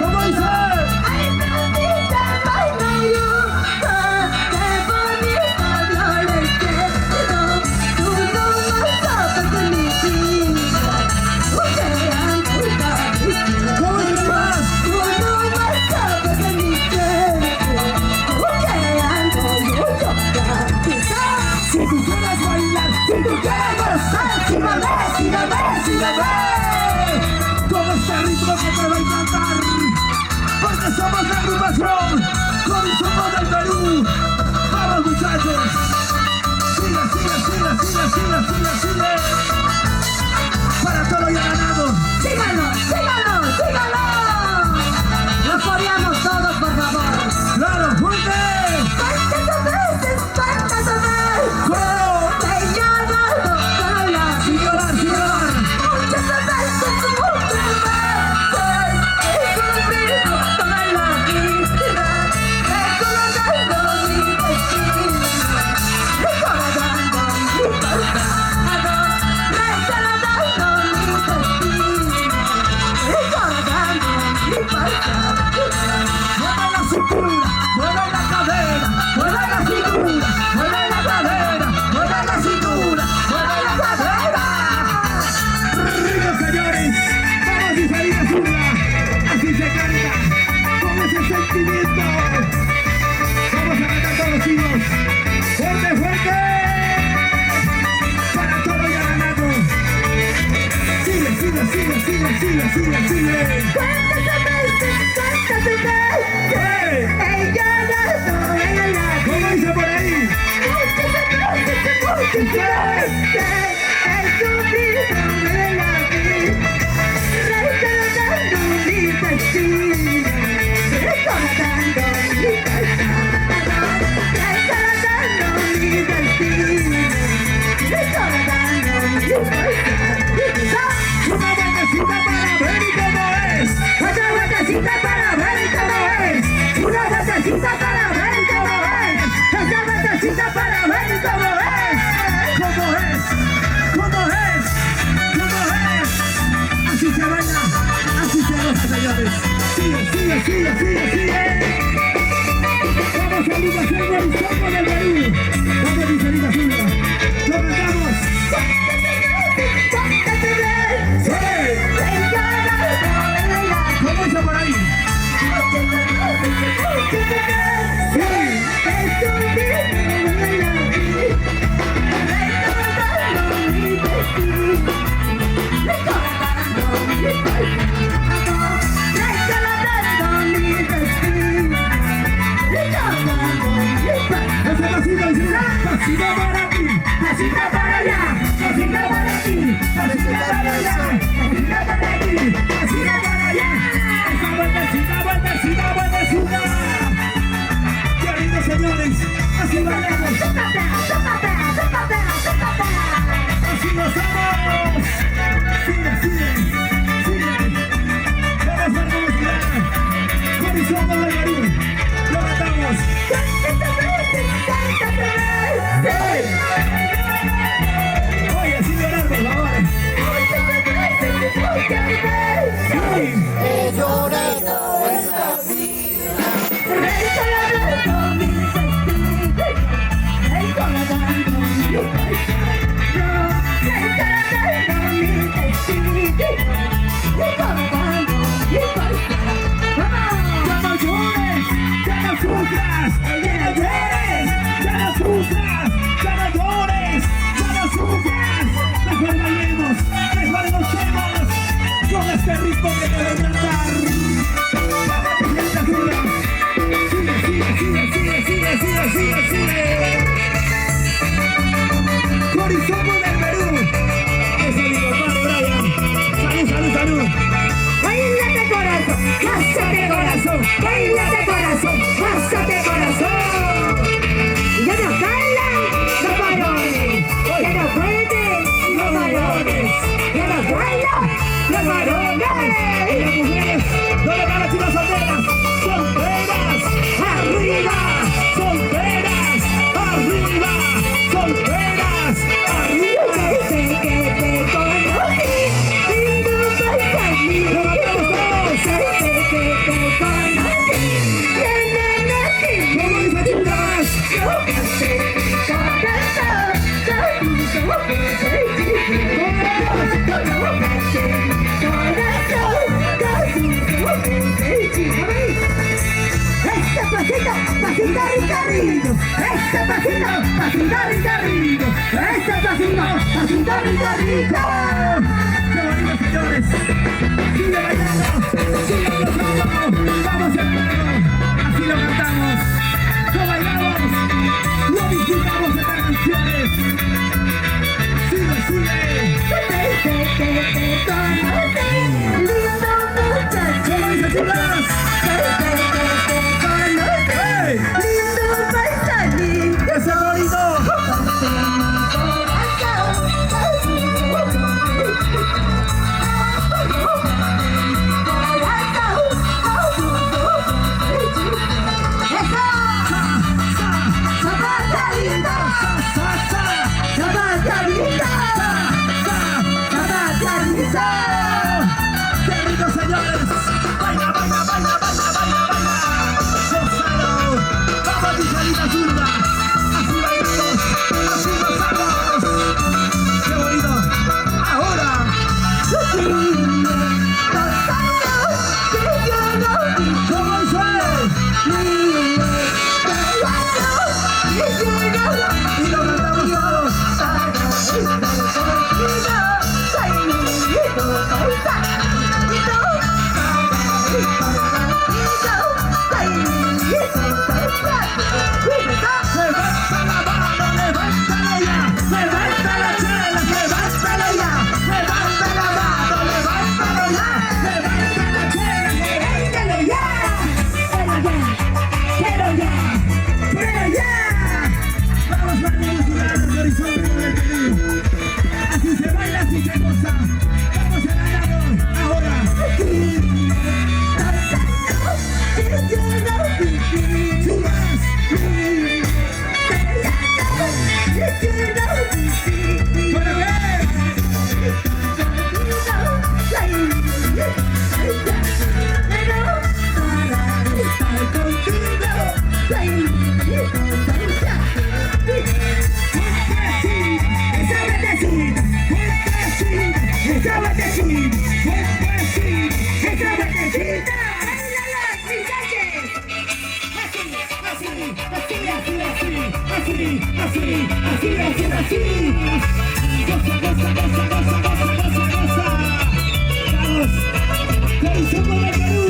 Speaker 7: ¿Cómo dice? ¿Cómo dice más? Si tú quieres bailar, si tú quieres gozar, sígame, sígame, sígame. Todo este ritmo que te va a encantar, porque somos la agrupación Corazón del Perú. Vamos, muchachos. Sigue, sigue, sigue, sigue, sigue, sigue, sigue. Para todo y ganado.
Speaker 8: Síganlo, síganlo, síganlo. Nos coreamos todos, por favor.
Speaker 7: ¡Claro, fuerte!
Speaker 8: ¿Cuántas veces, cuántas veces?
Speaker 7: ¡Coro!
Speaker 8: Te he llamado sola.
Speaker 7: ¡Sin llorar, sin llorar!
Speaker 8: Muchas veces, muchas veces. He sufrido toda la vida. Recordando mi destino. Recordando mi pasado. Recordando mi destino. Recordando mi pasado.
Speaker 7: ¡Mueve la cintura! ¡Mueve la cadera! ¡Mueve la cintura! ¡Mueve la cadera! ¡Mueve la cintura! ¡Mueve la cadera! ¡Rico, señores! ¡Vamos y salida zurda! ¡Así se canta! ¡Con ese sentimiento! ¡Vamos a cantar todos, chicos! ¡Fuerte, fuerte! ¡Para todo y ganado! ¡Sigue, sigue, sigue, sigue, sigue, sigue, sigue!
Speaker 8: ¿Cuántas veces, cuántas veces?
Speaker 7: ¡Hey!
Speaker 8: He llamado sola.
Speaker 7: ¿Cómo dice por ahí?
Speaker 8: Muchas veces, muchas veces. He sufrido de la vida. Recordando mi destino. Recordando mi pasado. Recordando mi destino. Recordando mi pasado.
Speaker 7: Una vueltecita para ver y cómo es.
Speaker 8: Otra vueltecita para ver cómo es. Una vueltecita para ver cómo es. Otra vueltecita para ver cómo es.
Speaker 7: ¿Cómo es? ¿Cómo es? ¿Cómo es? Así se baila, así se goza, señores. Sigue, sigue, sigue, sigue, sigue. Vamos a agrupación Corazón del Perú. Vamos, mi salida zurda. Lo cantamos. ¡Hey! ¿Cómo dice por ahí? Ese pasito dice, pasito para aquí, pasito para allá, pasito para aquí, pasito para allá, pasito para aquí, pasito para allá. Esa vueltecita, vueltecita, vueltecita. Qué lindo, señores. Así bailamos. Así gozamos. Sigue, sigue, sigue. Vamos a revolucionar. Corazón del Perú. Lo matamos. Oye, sin llorar, por favor. Mejor bailemos, mejor Este ritmo que te va a encantar. Sigue. Corizombo del Perú. Ese es mi compadre Brian. Salud.
Speaker 8: Bailate corazón, pásate corazón, bailate corazón, pásate corazón. Ya nos bailan los varones, ya nos jueguen los varones, ya nos bailan los varones.
Speaker 7: Y las mujeres, ¿dónde van las chicas solteras? Solteras, arriba, solteras, arriba, solteras, arriba.
Speaker 8: Desde que te conocí, lindo paisaje.
Speaker 7: ¡Levantamos todos!
Speaker 8: Desde que te conocí,
Speaker 7: ¿Cómo dice chicas?
Speaker 8: Pasito ricarrillo, pasito ricarrillo.
Speaker 7: ¡Qué bonito, señores! ¡Sigue bailando! ¡Sigue aplaudiendo! ¡Vamos, hermano! Así lo cantamos, lo bailamos, lo disfrutamos estas canciones. ¡Sigue! ¿Cómo dice chicas? ¡Hey! ¡Ese bonito! ¡Qué rico, señores! ¡Baila! ¡Gózalo! ¡Vamos, Michelita Zurda! ¡Así bailamos! ¡Así gozamos! ¡Qué bonito! ¡Ahora! ¿Cómo dice? Y lo cantamos todos. Levanta la mano, levántala ya, levanta la chela, levántala ya, levanta la mano, levántala ya, levanta la chela, levántala pero ya. Vamos a revolucionar el horizonte del Perú. Así se baila, así se goza. Vamos a bailar ahora. ¿Para qué? Así. Goza. Vamos. Corizombo del Perú.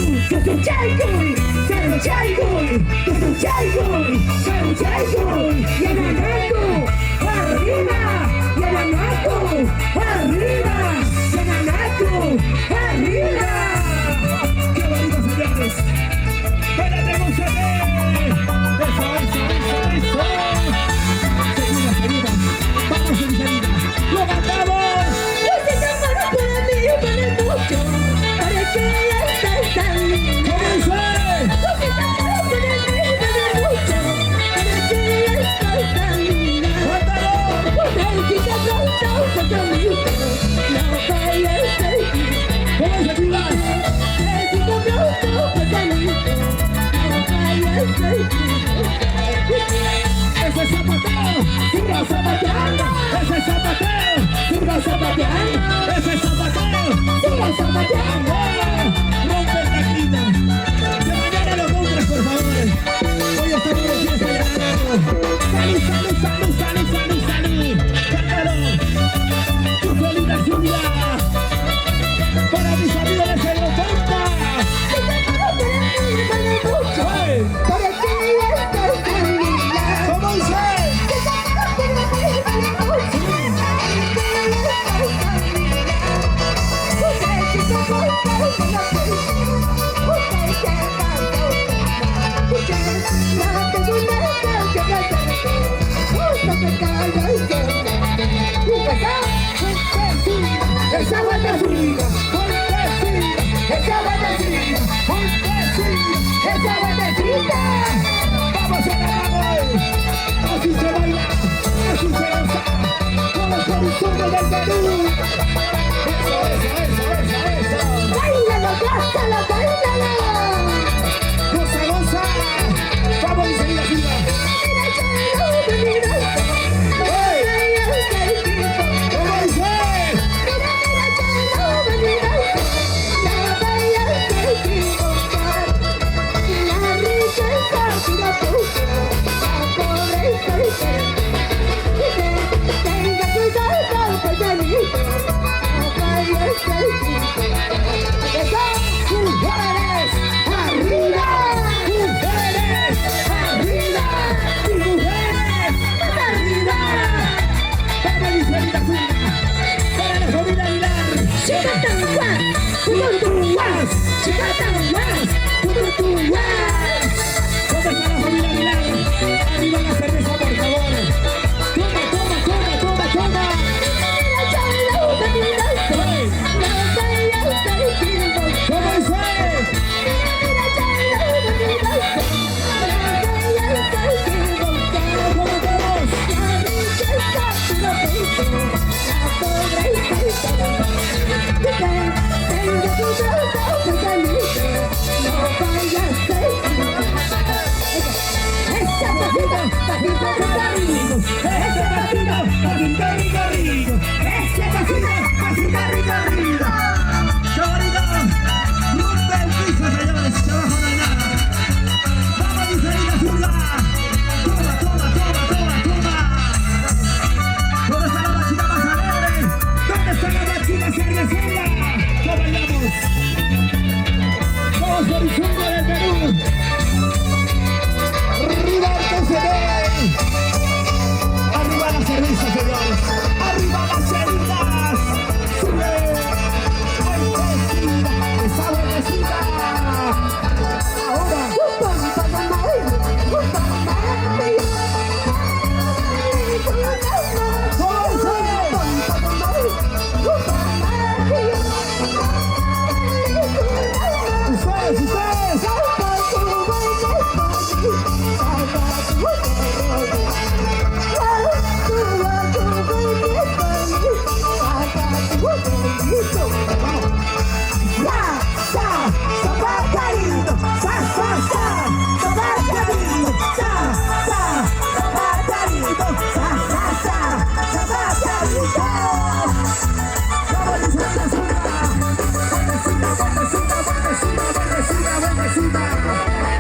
Speaker 7: ¡Qué bonito, señores! ¡Espérate, Monserrat! ¡Eso! Seguida. ¡Vamos, Michelita! ¡Lo matamos! ¿Cómo dice? Ese zapateo, siga zapateando. Ese zapateo, siga zapateando. Ese zapateo, siga zapateando. vueltecita, esa vueltecita, esa vueltecita. Vamos a ganar, así se baila, así se goza, con los horizontes del Perú. Eso.
Speaker 6: Báilalo, gózalo, báilalo.
Speaker 7: Goza, vamos a seguir arriba. Arriba la cerveza, por favor. Toma. ¿Cómo dice? Vamos horizonte del Perú. Arriba el TCD. Arriba la cerveza, señores. Arriba las ceritas. Sube. Vueltecita. Esa vueltecita. Ahora.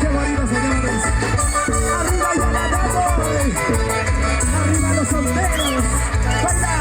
Speaker 7: ¡Qué bonito, señores! ¡Arriba y ¡arriba los solteros! ¡Baila!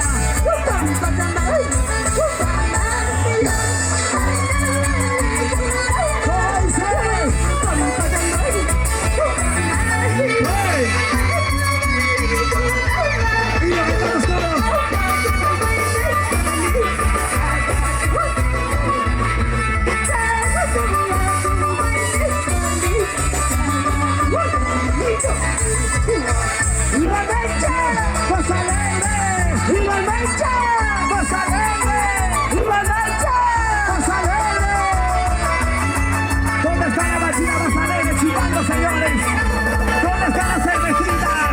Speaker 7: ¿Dónde está la bachilla más alegre chivando, señores? ¿Dónde están las cervecitas?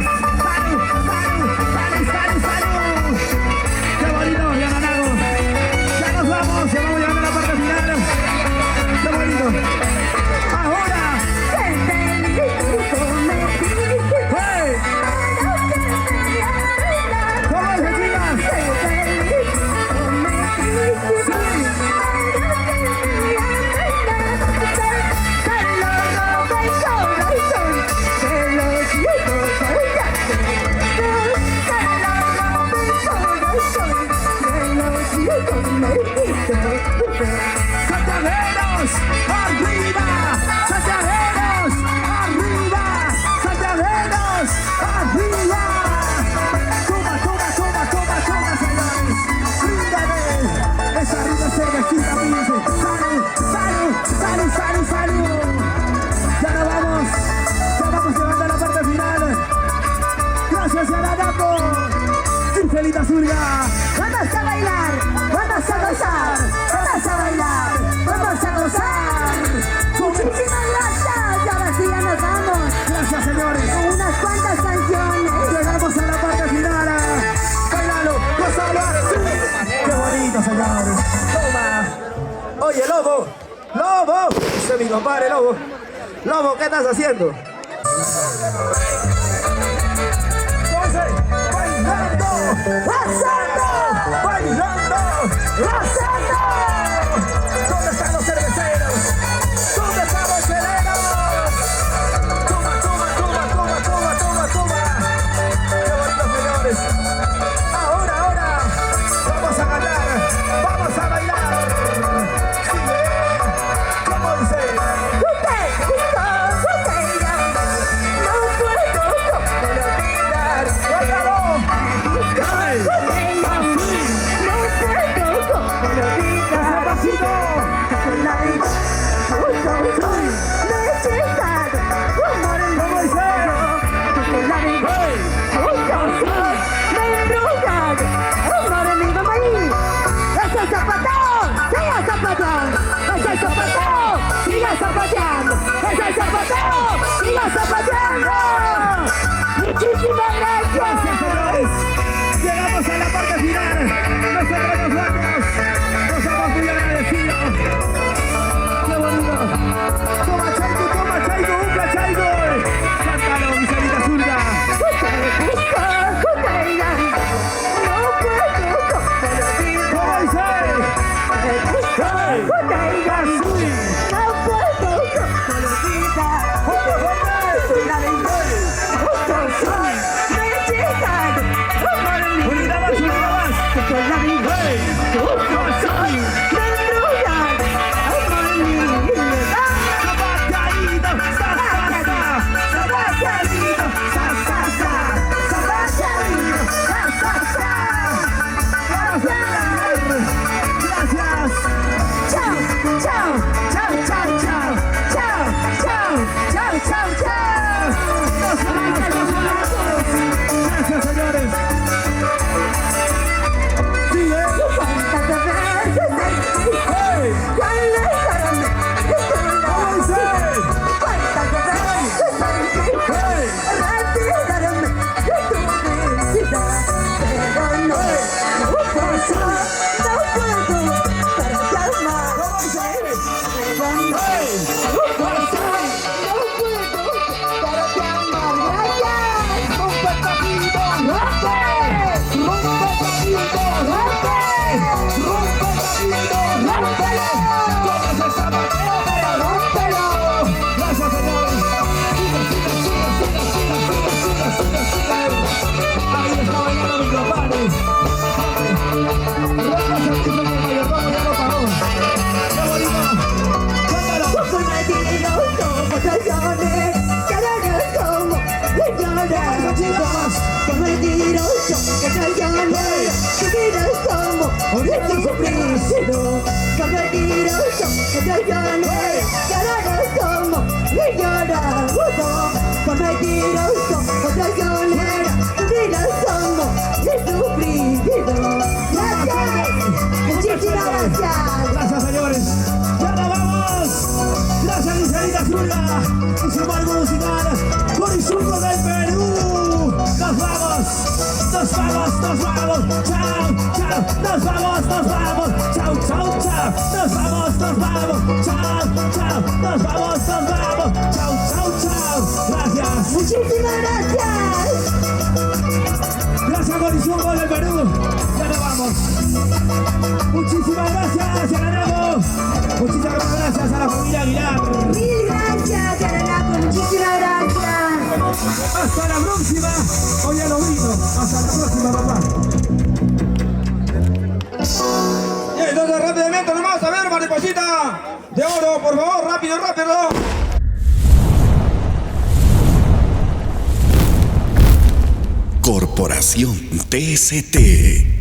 Speaker 7: ¡Salud! ¡Qué bonito, Yananagos! Ya nos vamos llegando a la parte final. ¡Qué bonito! ¡Ahora! ¡Hey! ¿Cómo es, chicas? ¡Santiagueros! ¡Arriba! ¡Santiagueros! ¡Arriba! ¡Santiagueros! ¡Arriba! ¡Toma, señores! ¡Bríndame! ¡Esa rica cervecita, fíjense! ¡Salud! Ya nos vamos llegando a la parte final. ¡Gracias, Yananaco! ¡Infelita Zurga!
Speaker 8: Vamos a bailar, vamos a gozar.
Speaker 2: Lobo. Ese es mi compadre, Lobo. Lobo, ¿qué estás haciendo? Bailando, pasando, bailando, pasando. ¿Dónde están los cerveceros? ¿Dónde están los heleros? Toma, toma, toma, toma, toma, toma, toma. Qué bonito, señores. Ahora, vamos a cantar, vamos a bailar. Sigue, ¿cómo dice?
Speaker 6: Muchísimas gracias,
Speaker 7: señores. Llegamos a la parte final. Nosotros nos vamos. Nos somos muy agradecidos. Qué bonito. Toma Chaico, unca Chaico. Cántalo, mi salita zurda. ¿Cómo dice? Gracias, señores. Ya nos vamos. Gracias, Licerita Zurda. Y su marco musical con el surco del Perú. Nos vamos. Nos vamos. Chao, chao. Nos vamos. Chao, chao, chao. Nos vamos. Chao, chao. Nos vamos. Chao, chao, chao. Gracias.
Speaker 6: muchísimas gracias.
Speaker 7: Gracias, Corizongo del Perú. Ya nos vamos. Muchísimas gracias, Yaranaco. Muchísimas gracias a la familia Aguilar.
Speaker 6: Mil gracias, Yaranaco. Muchísimas gracias.
Speaker 7: Hasta la próxima. Hoy ya lo vino. Hasta la próxima, papá.
Speaker 3: Y entonces rápidamente nomás, a ver, mariposita de oro, por favor, rápido.
Speaker 9: Corporación TST.